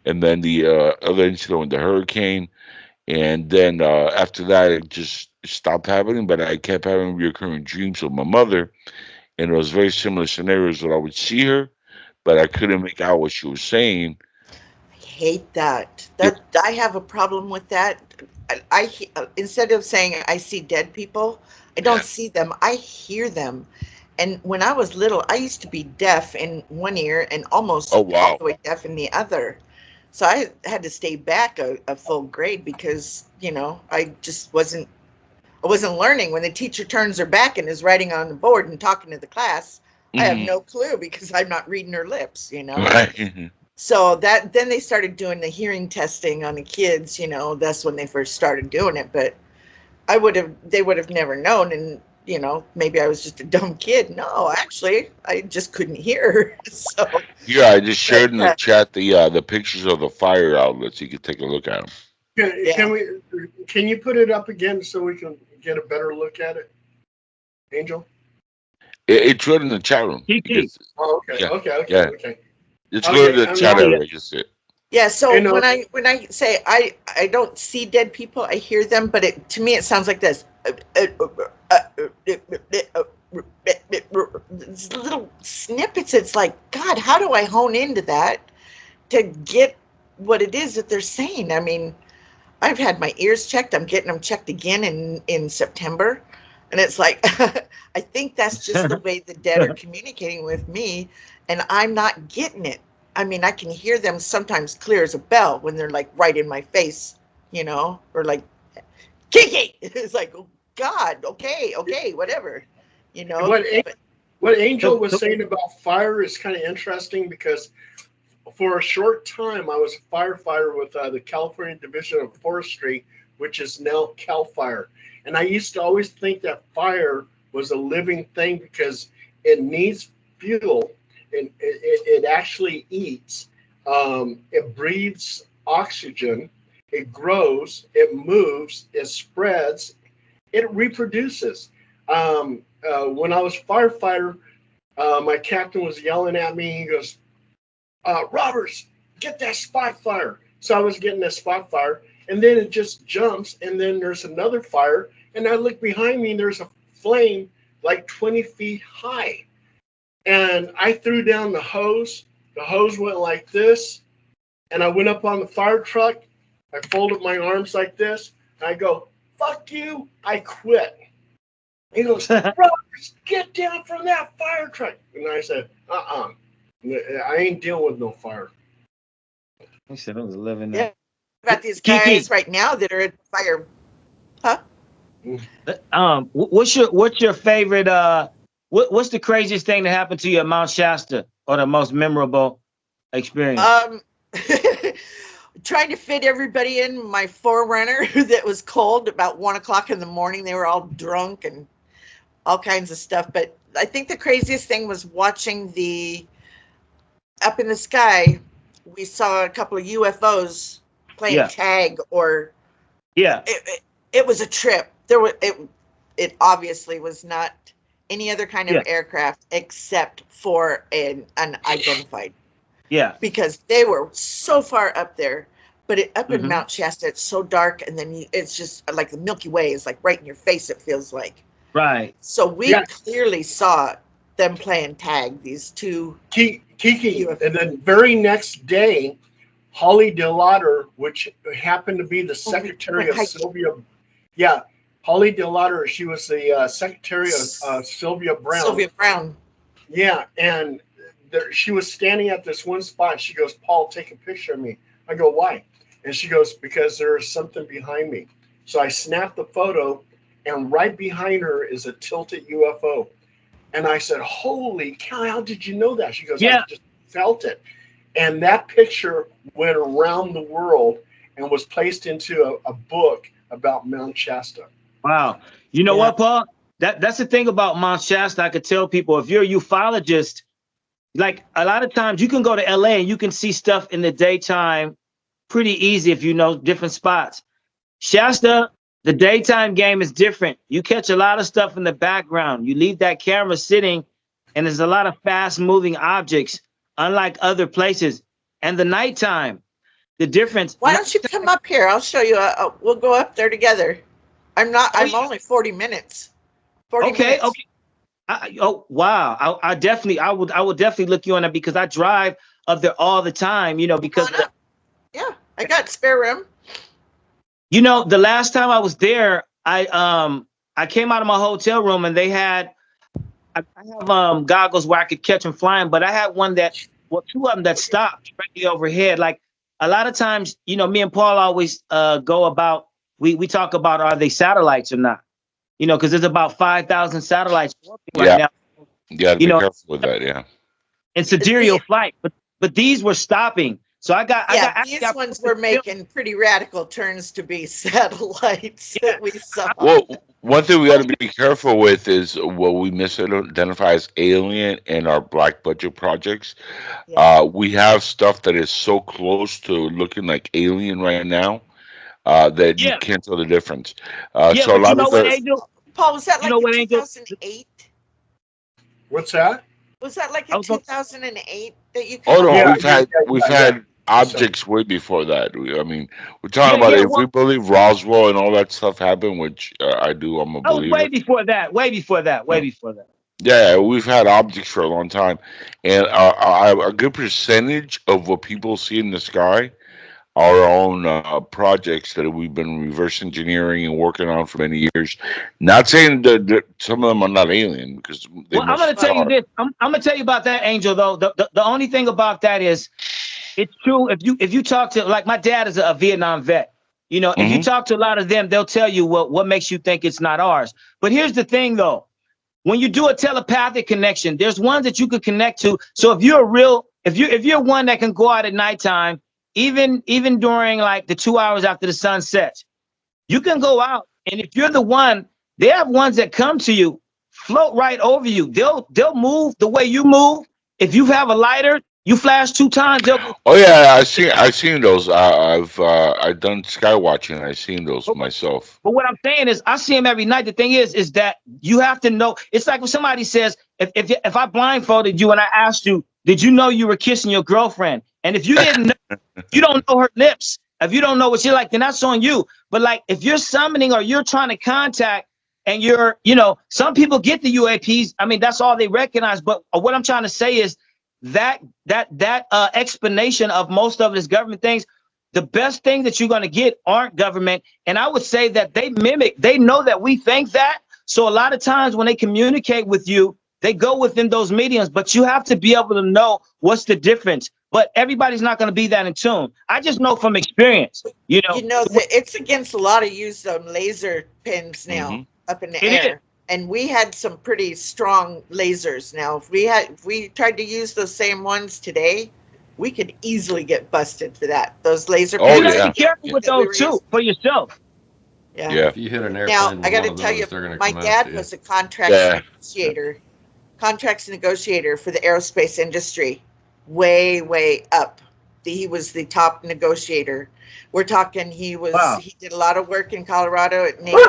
and then the other incident with the hurricane. And then after that, it just stopped happening. But I kept having recurring dreams of my mother. And it was very similar scenarios where I would see her, but I couldn't make out what she was saying. I hate that. Yeah. I have a problem with that. Instead of saying I see dead people, I don't see them. I hear them. And when I was little, I used to be deaf in one ear and Oh, almost all wow. the way deaf in the other. So I had to stay back a full grade because, I just wasn't learning. When the teacher turns her back and is writing on the board and talking to the class, I have Hmm. no clue because I'm not reading her lips. Right. So then they started doing the hearing testing on the kids. That's when they first started doing it. But they would have never known. And, maybe I was just a dumb kid. No, actually, I just couldn't hear her. So, Here, I just but shared in the chat the pictures of the fire outlets. You can take a look at them. yeah. Can you put it up again so we can get a better look at it, Angel? It's right in the chat room. Kiki. Oh, okay, Yeah, okay, okay, yeah. okay. It's go to Okay, the chat Yeah. area. Just it. Yeah, so And when I say I don't see dead people, I hear them, but to me it sounds like this. These little snippets. It's like, God, how do I hone into that to get what it is that they're saying? I mean, I've had my ears checked. I'm getting them checked again in September, and it's like I think that's just the way the dead are communicating with me, and I'm not getting it. I mean, I can hear them sometimes clear as a bell when they're like right in my face, or like Kiki. It's like, oh God, okay, whatever, what But what Angel So, was so, saying about fire is kind of interesting because for a short time I was a firefighter with the California Division of Forestry, which is now Cal Fire, and I used to always think that fire was a living thing because it needs fuel and it actually eats. It breathes oxygen. It grows. It moves. It spreads. It reproduces. When I was firefighter, my captain was yelling at me. He goes, Roberts, get that spot fire. So I was getting that spot fire, and then it just jumps, and then there's another fire, and I look behind me, and there's a flame like 20 feet high. And I threw down the hose. The hose went like this, and I went up on the fire truck. I folded my arms like this, and I go, fuck you, I quit. He goes, Roberts, get down from that fire truck. And I said, I ain't dealing with no fire. he said it was living yeah, there. about these Kiki, guys right now that are at the fire, huh? what's your favorite? What's the craziest thing that happened to you at Mount Shasta, or the most memorable experience? Trying to fit everybody in my Forerunner that was cold about 1 o'clock in the morning. They were all drunk and all kinds of stuff. But I think the craziest thing was watching up in the sky. We saw a couple of UFOs playing Yeah. tag, or Yeah. it was a trip. It obviously was not any other kind of aircraft except for an unidentified. Yeah. Because they were so far up there, but up in Mhm. Mount Shasta, it's so dark, and then it's just like the Milky Way is like right in your face, it feels like. Right. So we clearly saw them playing tag, these two. Kiki, and then very next day, Holly DeLauder, which happened to be the secretary of Sylvia, Holly DeLauder, she was the secretary of Sylvia Brown. Sylvia Brown. Yeah, and she was standing at this one spot. She goes, Paul, take a picture of me. I go, why? And she goes, because there's something behind me. So I snapped the photo, and right behind her is a tilted UFO. And I said, holy cow, how did you know that? She goes, I just felt it. And that picture went around the world and was placed into a book about Mount Shasta. Wow. You know what, Paul? That's the thing about Mount Shasta. I could tell people, if you're a ufologist, like a lot of times you can go to LA and you can see stuff in the daytime pretty easy if you know different spots. Shasta, the daytime game is different. You catch a lot of stuff in the background. You leave that camera sitting, and there's a lot of fast moving objects, unlike other places. And the nighttime, the difference. Why don't you come up here? I'll show you. We'll go up there together. I'm only 40 minutes. 40 minutes. Okay. Wow. I would definitely look you on that, because I drive up there all the time, because I got spare room. The last time I was there, I came out of my hotel room, and I have goggles where I could catch them flying, but I had two of them that stopped directly overhead. Like a lot of times, me and Paul always go about, we talk about, are they satellites or not? Because there's about 5,000 satellites right now. You got to be careful with that, in sidereal flight, but these were stopping. So these ones were making pretty radical turns to be satellites that we saw. Well, one thing we got to be careful with is what we misidentify as alien in our black budget projects. We have stuff that is so close to looking like alien right now that you can't tell the difference. So a lot of Angel? Paul, was that like in 2008? What's that? Was that like I in was gonna- 2008 that you Oh come up no, Yeah, with? yeah, yeah, we've yeah, yeah. had So, objects way before that. I mean, we're yeah, talking about yeah. if we Well, believe Roswell and all that stuff happened, which I do. I'm a I was way believer. before that. Way before that. Way Yeah, before that. yeah, we've had objects for a long time, and a good percentage of what people see in the sky are our own projects that we've been reverse engineering and working on for many years. Not saying that some of them are not alien because they Well, I'm most gonna tell you are. this. I'm gonna tell you about that, Angel. Though the only thing about that is it's true. If you talk to, like, my dad is a Vietnam vet. You know, if you Hmm. talk to a lot of them, they'll tell you what makes you think it's not ours. But here's the thing, though. When you do a telepathic connection, there's ones that you could connect to. So if you're one that can go out at nighttime, even during like the 2 hours after the sun sets, you can go out, and if you're the one, they have ones that come to you, float right over you. They'll move the way you move. If you have a lighter, you flash 2 times, they'll go. Oh yeah, I seen those. I've done sky watching. I've seen those But, myself. but what I'm saying is, I see them every night. The thing is that you have to know. It's like when somebody says, if I blindfolded you and I asked you, did you know you were kissing your girlfriend? And if you didn't know, you don't know her lips. If you don't know what she's like, then that's on you. But like, if you're summoning or you're trying to contact, and some people get the UAPs. I mean, that's all they recognize. But what I'm trying to say is that explanation of most of this government things, the best thing that you're going to get aren't government. And I would say that they know that we think that. So a lot of times when they communicate with you, they go within those mediums, but you have to be able to know what's the difference. But everybody's not going to be that in tune. I just know from experience, You know that it's against a lot of use laser pins now Hmm. up in the it is. air. And we had some pretty strong lasers. Now, if we tried to use those same ones today, we could easily get busted for that. Those laser Oh You pins got to yeah, be careful yeah, with that we those were too using. for yourself. Yeah. yeah, If you hit an Now, airplane I with got one to of tell you, those, they're going to my come after dad you. was a contracts yeah. negotiator for the aerospace industry, way, way up. He was the top negotiator. We're talking, Wow. he did a lot of work in Colorado at Naval.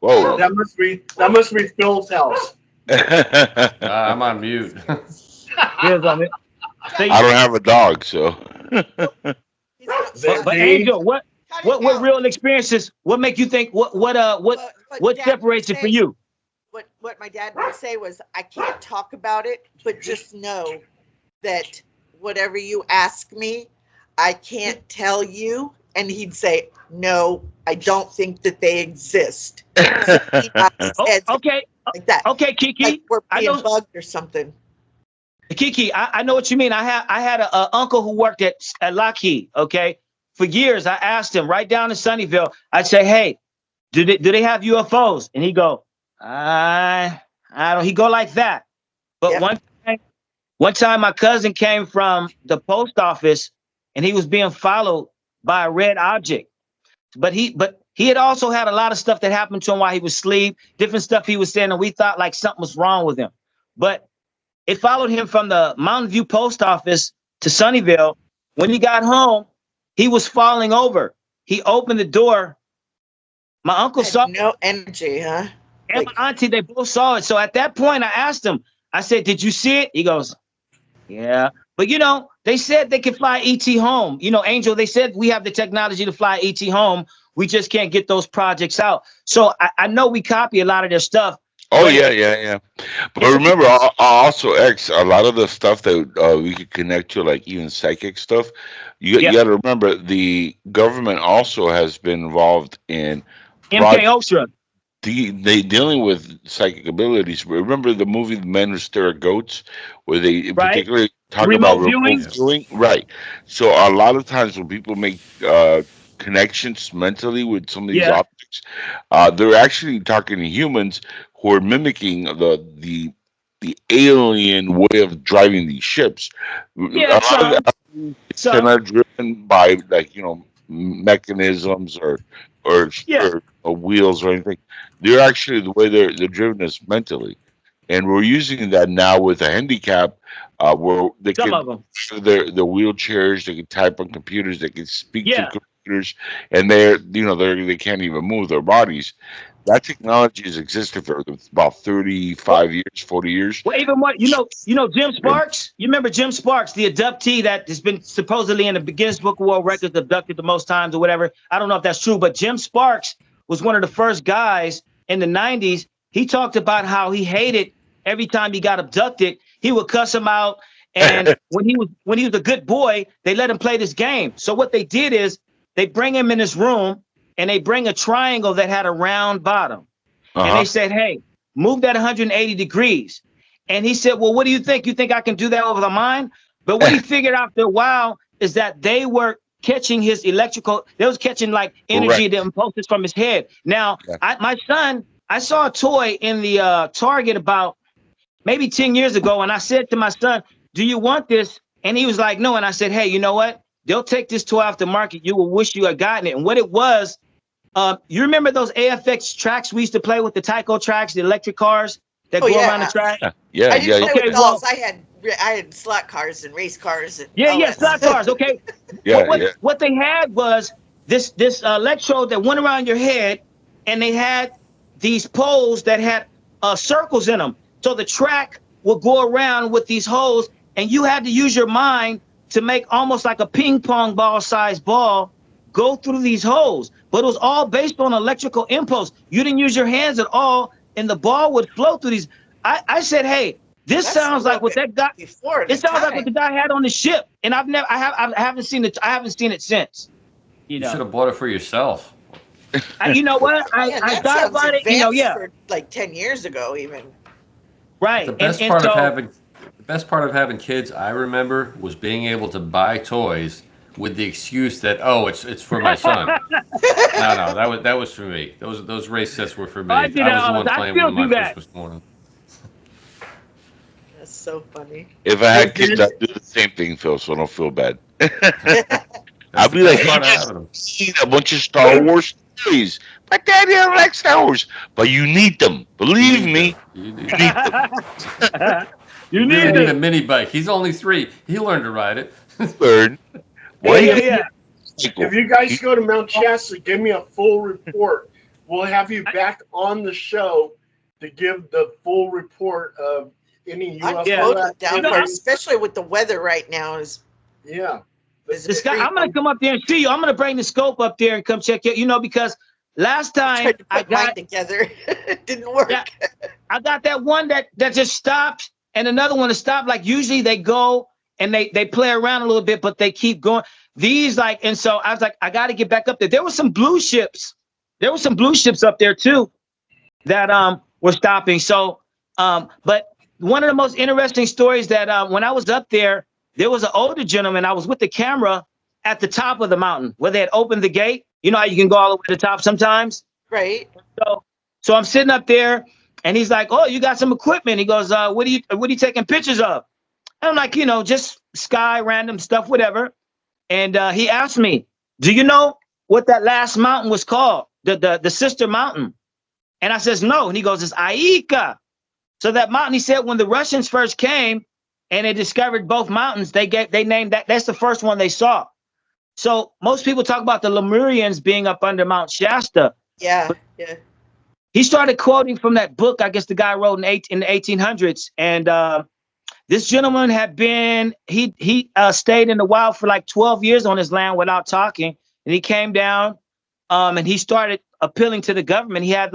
Whoa. that must be Phil's house. I'm on mute. Here's on it. I See, don't have a dog, so. He's not, but See, Angel, what cut it what out. real experiences? What make you think? What Dad would separates it for say, you? what my dad would say was, I can't talk about it, but just know that whatever you ask me, I can't tell you. And he'd say, no, I don't think that they exist. So he got his Oh, head okay, like that, okay, like Kiki. we're I being know, bugged or something. Kiki. I know what you mean. I had a uncle who worked at Lockheed. Okay, for years I asked him right down in Sunnyvale. I'd say, hey, do they have UFOs? And he go, I don't. He go like that. But Yep. one time my cousin came from the post office, and he was being followed by a red object. But he had also had a lot of stuff that happened to him while he was asleep, different stuff he was saying, and we thought like something was wrong with him. But it followed him from the Mountain View post office to Sunnyvale. When he got home, he was falling over. He opened the door. My uncle Had saw it, no energy, huh? and Like, my auntie, they both saw it. So at that point, I asked him, I said, did you see it? He goes, yeah. But they said they could fly ET home. Angel, they said we have the technology to fly ET home. We just can't get those projects out. So I know we copy a lot of their stuff, Oh but yeah, yeah, yeah. But it's remember, also X a lot of the stuff that we could connect to, like even psychic stuff. You yeah, got to remember the government also has been involved in MK project Ultra, they dealing with psychic abilities. Remember the movie The Men Who Stare at Goats, where they right? particularly talk about Remote remote viewing. Yep. viewing, right? So a lot of times when people make connections mentally with some of these Yeah, objects, they're actually talking to humans who are mimicking the alien way of driving these ships. A yeah, lot of some, and are driven by like mechanisms yeah, or wheels or anything. They're actually the way they're driven is mentally, and we're using that now with a handicap, where they some can of them. their wheelchairs, they can type on computers, they can speak to Yeah, computers, and they can't even move their bodies. That technology has existed for about Well, 35 years, 40 years. well, even what Jim Sparks. You remember Jim Sparks, the abductee that has been supposedly in the Guinness Book of World Records, abducted the most times or whatever. I don't know if that's true, but Jim Sparks was one of the first guys in the '90s. He talked about how he hated every time he got abducted. He would cuss him out, and when he was a good boy, they let him play this game. So what they did is they bring him in this room and they bring a triangle that had a round bottom. And they Uh-huh. said, hey, move that 180 degrees. And he said, well, what do you think? You think I can do that over the mind? But what he figured out after a while is that they were catching his electrical, they was catching like energy, the Correct. impulses from his head. Now, Yeah. my son, I saw a toy in the Target about maybe 10 years ago. And I said to my son, do you want this? And he was like, no. And I said, hey, you know what? They'll take this toy off the market. You will wish you had gotten it. And what it was, you remember those AFX tracks we used to play with, the Tyco tracks, the electric cars that Oh go around the yeah. track? Yeah. Yeah. I didn't Yeah. play Okay, with well, dolls. I had slot cars and race cars and yeah, all yeah, that slot stuff. cars. Okay, Yeah. what Yeah. what they had was this electrode that went around your head, and they had these poles that had circles in them. So the track would go around with these holes, and you had to use your mind to make almost like a ping pong ball sized ball go through these holes. But it was all based on electrical impulse. You didn't use your hands at all, and the ball would flow through these. I said, hey, this That's a sounds like little what bit that guy. before It the sounds like what the time. guy had on the ship, and I haven't seen it. I haven't seen it since. You You should know, have bought it for yourself. you know what? Man, I that thought sounds about it. advanced Yeah, for like 10 years ago, even. right. The And best and part of so having the best part of having kids, I remember, was being able to buy toys with the excuse that, oh, it's for my son. No, no, that was for me. Those race sets were for I me. did I that was the all the one time. I playing with still them my do that. first was born. That's so funny. If I Hey, had kids, Dennis. I'd do the same thing, Phil. So I don't feel bad. That's I'd the be like, best you part of just having them. need a bunch of Star Wars toys. But Daddy, I don't like Star Wars. But you need them. You Believe need them. me, You you need them. need them. You You really need need a this. mini bike. He's only 3. He learned to ride it. Learn. Why Yeah, you yeah, get yeah. a If cycle? you guys go to Mount Shasta, give me a full report. We'll have you back on the show to give the full report of any I'm Yeah. UFO totally down You know, for it, activity. especially with the weather right now Yeah. is this guy, I'm gonna freezing. come up there and see you. I'm gonna bring the scope up there and come check it. You know, because last I time tried to put mine together. It didn't work. yeah, I got that one that just stopped, and another one that stopped. Like usually they go and they play around a little bit, but they keep going. These like, and so I was like, I got to get back up there. There were some blue ships. There were some blue ships up there too that were stopping. So but one of the most interesting stories that when I was up there was an older gentleman. I was with the camera at the top of the mountain where they had opened the gate. You know how you can go all the way to the top sometimes. Right. So so I'm sitting up there, and he's like, "Oh, you got some equipment." He goes, what are you taking pictures of?" And I'm like, just sky, random stuff, whatever. And he asked me, "Do you know what that last mountain was called? The sister mountain?" And I says, "No." And he goes, "It's Aika." So that mountain, he said, when the Russians first came and they discovered both mountains, they named that. That's the first one they saw. So most people talk about the Lemurians being up under Mount Shasta. Yeah. Yeah. He started quoting from that book, I guess the guy wrote in the 1800s. And this gentleman had been, he stayed in the wild for like 12 years on his land without talking. And he came down and he started appealing to the government. He had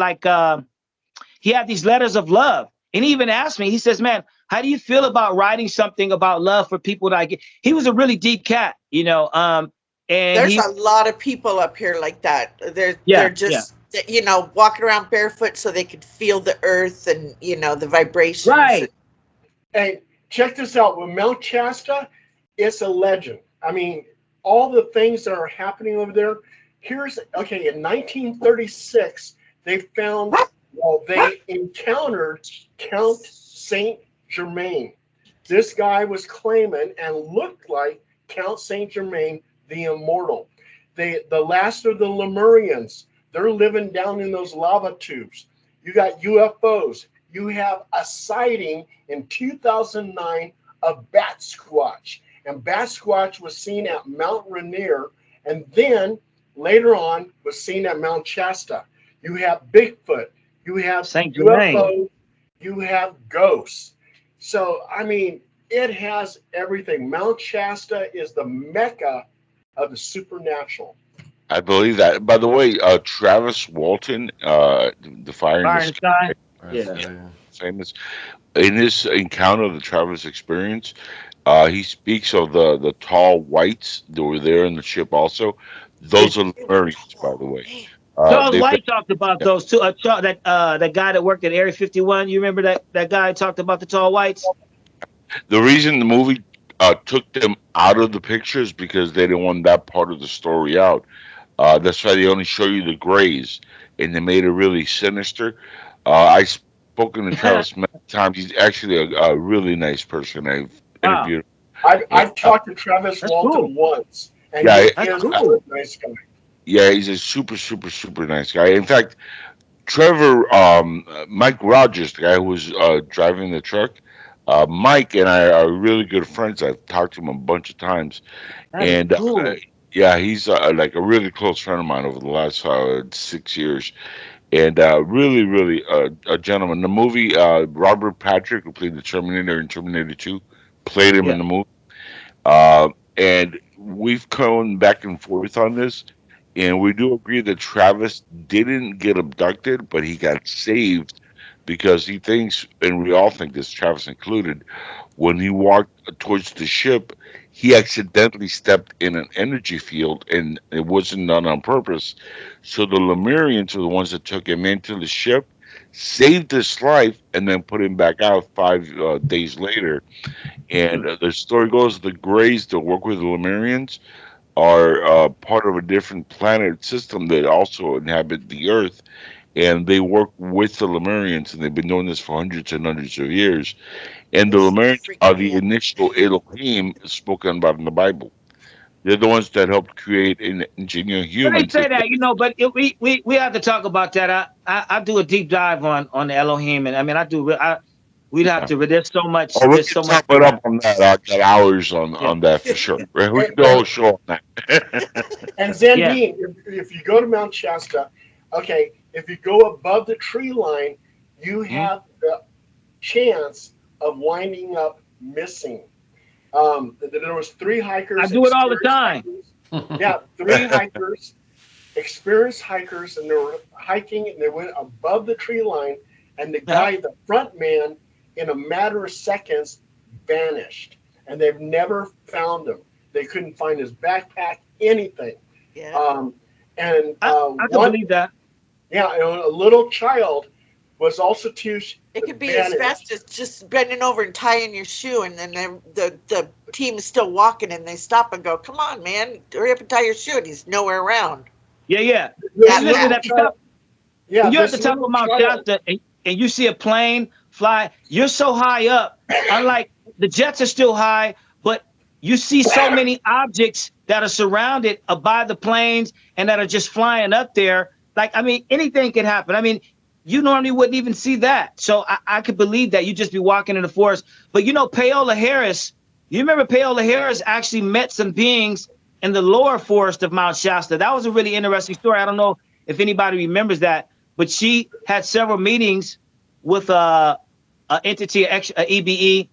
these letters of love. And he even asked me, he says, man, how do you feel about writing something about love for people that I get? He was a really deep cat, and There's he, a lot of people up here like that. They're yeah, just walking around barefoot so they could feel the earth and the vibrations. right. Hey, check this out. With Mount Shasta, it's a legend. I mean, all the things that are happening over there. In 1936, they encountered Count Saint Germain. This guy was claiming and looked like Count Saint Germain, the immortal. The last of the Lemurians, they're living down in those lava tubes. You got UFOs. You have a sighting in 2009 of Bat Squatch. And Bat Squatch was seen at Mount Rainier. And then later on was seen at Mount Shasta. You have Bigfoot, you have Saint Germain. UFO, you have ghosts. So, I mean, it has everything. Mount Shasta is the mecca of the supernatural. I believe that. By the way, Travis Walton, the Fire in the Fire in the Sky, sky. That's, Yeah. famous in this encounter, the Travis experience. He speaks of the tall whites that were there in the ship. Also, those are They were Lemurians, by the tall, way. man. Charles They've been. White talked about those too. That guy that worked at Area 51. You remember that guy talked about the tall whites? The reason the movie took them out of the picture is because they didn't want that part of the story out. That's why they only show you the grays, and they made it really sinister. I've spoken to Travis many times. He's actually a really nice person. I've Wow, interviewed him. I've talked to Travis that's cool. Walton once, and Yeah, he That's is a cool. nice guy. yeah, he's a super, super, super nice guy. In fact, Trevor, Mike Rogers, the guy who was driving the truck, Mike and I are really good friends. I've talked to him a bunch of times, That is and cool. yeah, he's like a really close friend of mine over the last 6 years, and really, really a gentleman. The movie, Robert Patrick, who played the Terminator in Terminator 2, played him in Yeah. the movie. And we've gone back and forth on this, and we do agree that Travis didn't get abducted, but he got saved because he thinks, and we all think this, Travis included, when he walked towards the ship, he accidentally stepped in an energy field, and it wasn't done on purpose. So the Lemurians are the ones that took him into the ship, saved his life, and then put him back out 5 days later. And the story goes, the Greys that work with the Lemurians are part of a different planet system that also inhabit the Earth, and they work with the Lemurians, and they've been doing this for hundreds and hundreds of years. And the This is Lemurians are freaking me the out. initial Elohim spoken about in the Bible. They're the ones that helped create and engineer When they humans. say that, but we have to talk about that. I do a deep dive on the Elohim, and I mean I do. We'd have Yeah. to. There's so much. Oh, we There's can so much top to it up that. on that. I got hours on Yeah. that for sure. Yeah. Right? We And, can do a whole show on that. and Yeah. Zandine, if you go to Mount Shasta, okay, if you go above the tree line, you Mhm. have the chance of winding up missing. There was three I hikers, do it all the experienced time. hikers. Yeah, three hikers, experienced hikers, and they were hiking and they went above the tree line, and the Yeah. guy, the front man, in a matter of seconds, vanished, and they've never found him. They couldn't find his backpack, anything. Yeah. Um, and I can one, believe that. yeah, and a little child was also too It could be as fast as just bending over and tying your shoe, and then the team is still walking, and they stop and go, "Come on, man, hurry up and tie your shoe!" And he's nowhere around. Yeah, yeah. This That Listen, little at the child, top, yeah, when you're at this the top little of Mount child. Shasta and you see a plane fly, you're so high up. Unlike the jets are still high, but you see so many objects that are surrounded by the planes and that are just flying up there. Like, I mean, anything can happen. I mean, you normally wouldn't even see that. So I could believe that. You'd just be walking in the forest. But Paola Harris, you remember Paola Harris actually met some beings in the lower forest of Mount Shasta. That was a really interesting story. I don't know if anybody remembers that, but she had several meetings with a entity, a EBE,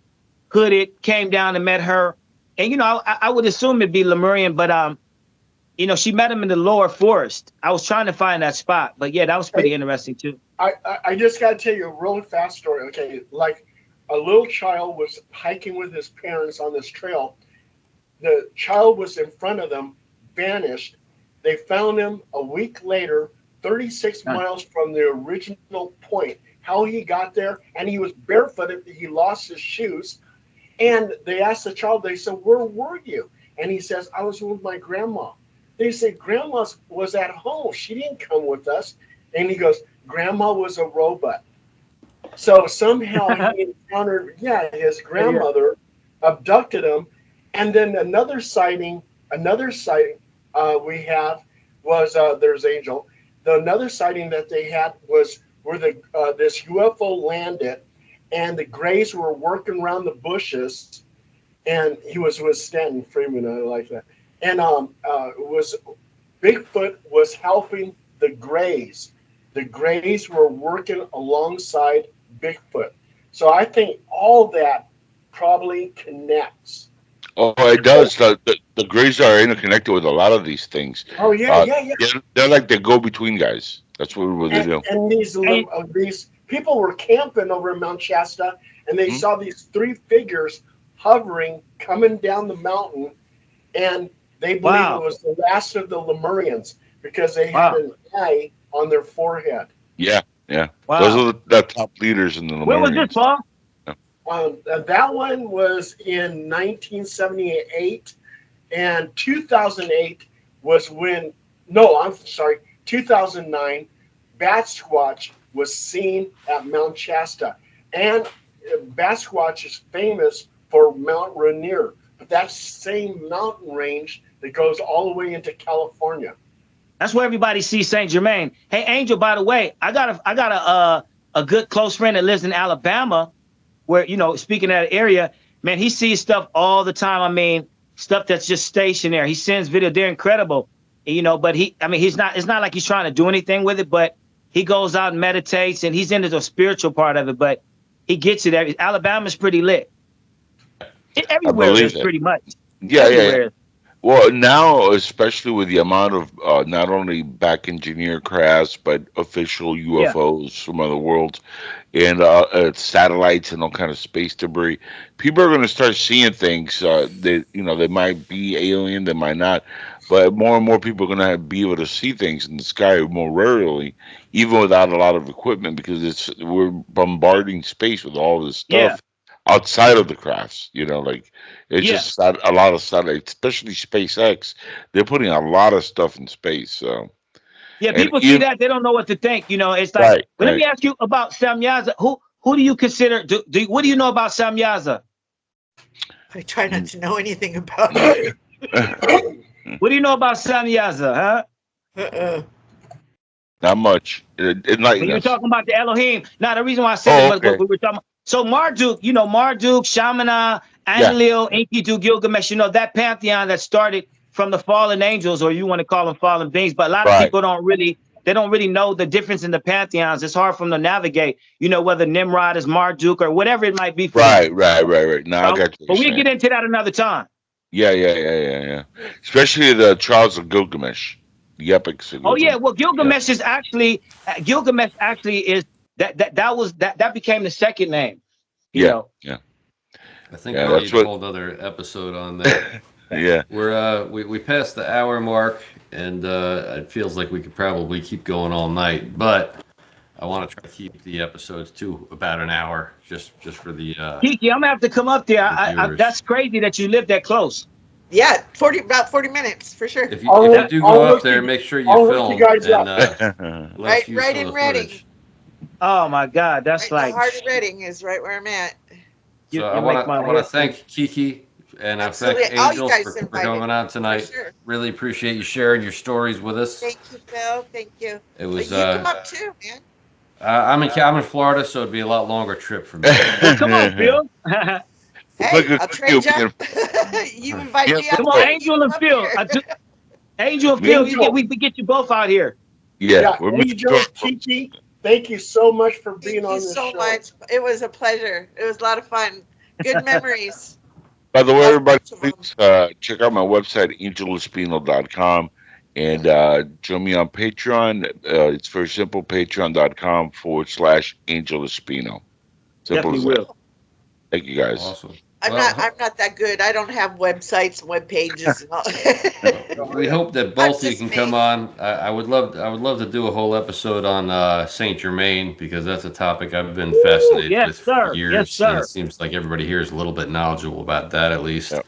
hooded, came down and met her. And, I would assume it'd be Lemurian, but, she met him in the lower forest. I was trying to find that spot, but yeah, that was pretty interesting too. I just got to tell you a really fast story. Okay, like a little child was hiking with his parents on this trail. The child was in front of them, vanished. They found him a week later, 36 miles from the original point. How he got there, and he was barefooted. He lost his shoes. And they asked the child, they said, "Where were you?" And he says, "I was with my grandma." They said, "Grandma was at home. She didn't come with us." And he goes, "Grandma was a robot." So somehow he encountered, his grandmother abducted him. And then another sighting we have was, there's Angel. Another sighting that they had was where this UFO landed, and the Greys were working around the bushes, and he was with Stanton Freeman. I like that. And was Bigfoot was helping the Greys. The Greys were working alongside Bigfoot. So I think all that probably connects. Oh, it does. The Greys are interconnected with a lot of these things. Oh yeah, Uh, yeah, yeah. they're like the go-between guys. That's what they do. And these people were camping over in Mount Shasta, and they Mhm. saw these three figures hovering, coming down the mountain, and they believe Wow. it was the last of the Lemurians because they had Wow. an eye on their forehead. Yeah, yeah. Wow. Those are the top leaders in the Where was this, Lemurians. Paul? That one was in 1978, and 2008 was when, no, I'm sorry, 2009, Bat Squatch was seen at Mount Shasta. And Bat Squatch is famous for Mount Rainier, but that's the same mountain range that goes all the way into California. That's where everybody sees Saint Germain. Hey, Angel, by the way, I got a good close friend that lives in Alabama, where, you know, speaking of that area, man, he sees stuff all the time. I mean, stuff that's just stationary. He sends video. They're incredible, you know, but it's not like he's trying to do anything with it, but he goes out and meditates, and he's into the spiritual part of it, but he gets it. Alabama's pretty lit. Everywhere believe is it. pretty much. Yeah, yeah, yeah. Everywhere. Well, now, especially with the amount of not only back engineer crafts, but official UFOs from other worlds and satellites and all kind of space debris, people are going to start seeing things. They might be alien, they might not, but more and more people are going to be able to see things in the sky more rarely, even without a lot of equipment, because we're bombarding space with all this Yeah. stuff outside of the crafts. Like it's Yeah. just a lot of satellites, especially SpaceX. They're putting a lot of stuff in space. So Yeah, and people see that, they don't know what to think. You know, it's like, Right, but let me right. ask you about Samyaza. Who do you consider, what do you know about Samyaza? I try not to know anything about it. What do you know about Samyaza, huh? Not much. Enlighten When you were us. talking about the Elohim. Now, the reason why I said it was okay. what we were talking about. So Marduk, Shamana, Enlil, Enkidu, Gilgamesh, that pantheon that started from the fallen angels, or you want to call them fallen beings. But a lot of Right. people don't really know the difference in the pantheons. It's hard for them to navigate, whether Nimrod is Marduk or whatever it might be for them. Right. Now I got you. But what we'll you're get into that another time. saying. Yeah. Especially the Trials of Gilgamesh, the epics. Of Oh yeah, Gilgamesh. well Gilgamesh is actually is that became the second name. You Yeah. know. Yeah. I think Yeah, we that's need what- a whole other episode on that. Yeah. We passed the hour mark, and it feels like we could probably keep going all night. But I want to try to keep the episodes to about an hour, just for the. Kiki, I'm gonna have to come up there. Viewers. That's crazy that you live that close. Yeah, about 40 minutes for sure. If you do go up there, make sure you I'll look film you guys and let us Right use some in of the Reading. footage. Oh my God, that's Right in like the heart of Reading is right where I'm at. you- So you I make want my to head thank Kiki and I thank Absolutely. All you Angel guys for invited, coming on for tonight. sure. Really appreciate you sharing your stories with us. Thank you, Phil. Thank you. It was. But you come up too, man. I'm in Florida, so it'd be a lot longer trip for me. Well, come on, Phil. Look Hey, at I'll trade you. you. You invite Yeah, me out. Come on, there, Angel you and come Phil. here. Angel and Phil, we get you both out here. Yeah, we're Angel, Kiki, thank you so much for being Thank on you this so show. much. It was a pleasure. It was a lot of fun. Good memories. By the way, Love everybody, both of them. please check out my website, angelespino.com, and join me on Patreon. It's very simple, patreon.com/Angel Espino. Simple Definitely as that. will. Thank you guys. Awesome. I'm not that good. I don't have websites and web pages and all. We hope that both of you just can me. come on. I would love to do a whole episode on Saint Germain, because that's a topic I've been fascinated yes, with sir. for years. Yes, sir. And it seems like everybody here is a little bit knowledgeable about that, at least. Yep.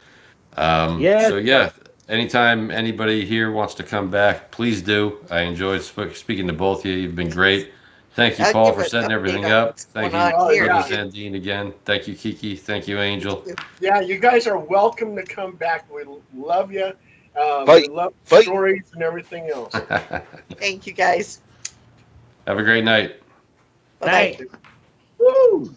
Yes, So yeah, anytime anybody here wants to come back, please do. I enjoyed speaking to both of you. You've been great. Thank you, I'll Paul, give for an setting update everything on up. what's Thank going you, on here. Brother Sandine, again. Thank you, Kiki. Thank you, Angel. Yeah, you guys are welcome to come back. We love you. We Fight. love Fight. stories and everything else. Thank you, guys. Have a great night. Bye-bye. Night. Woo!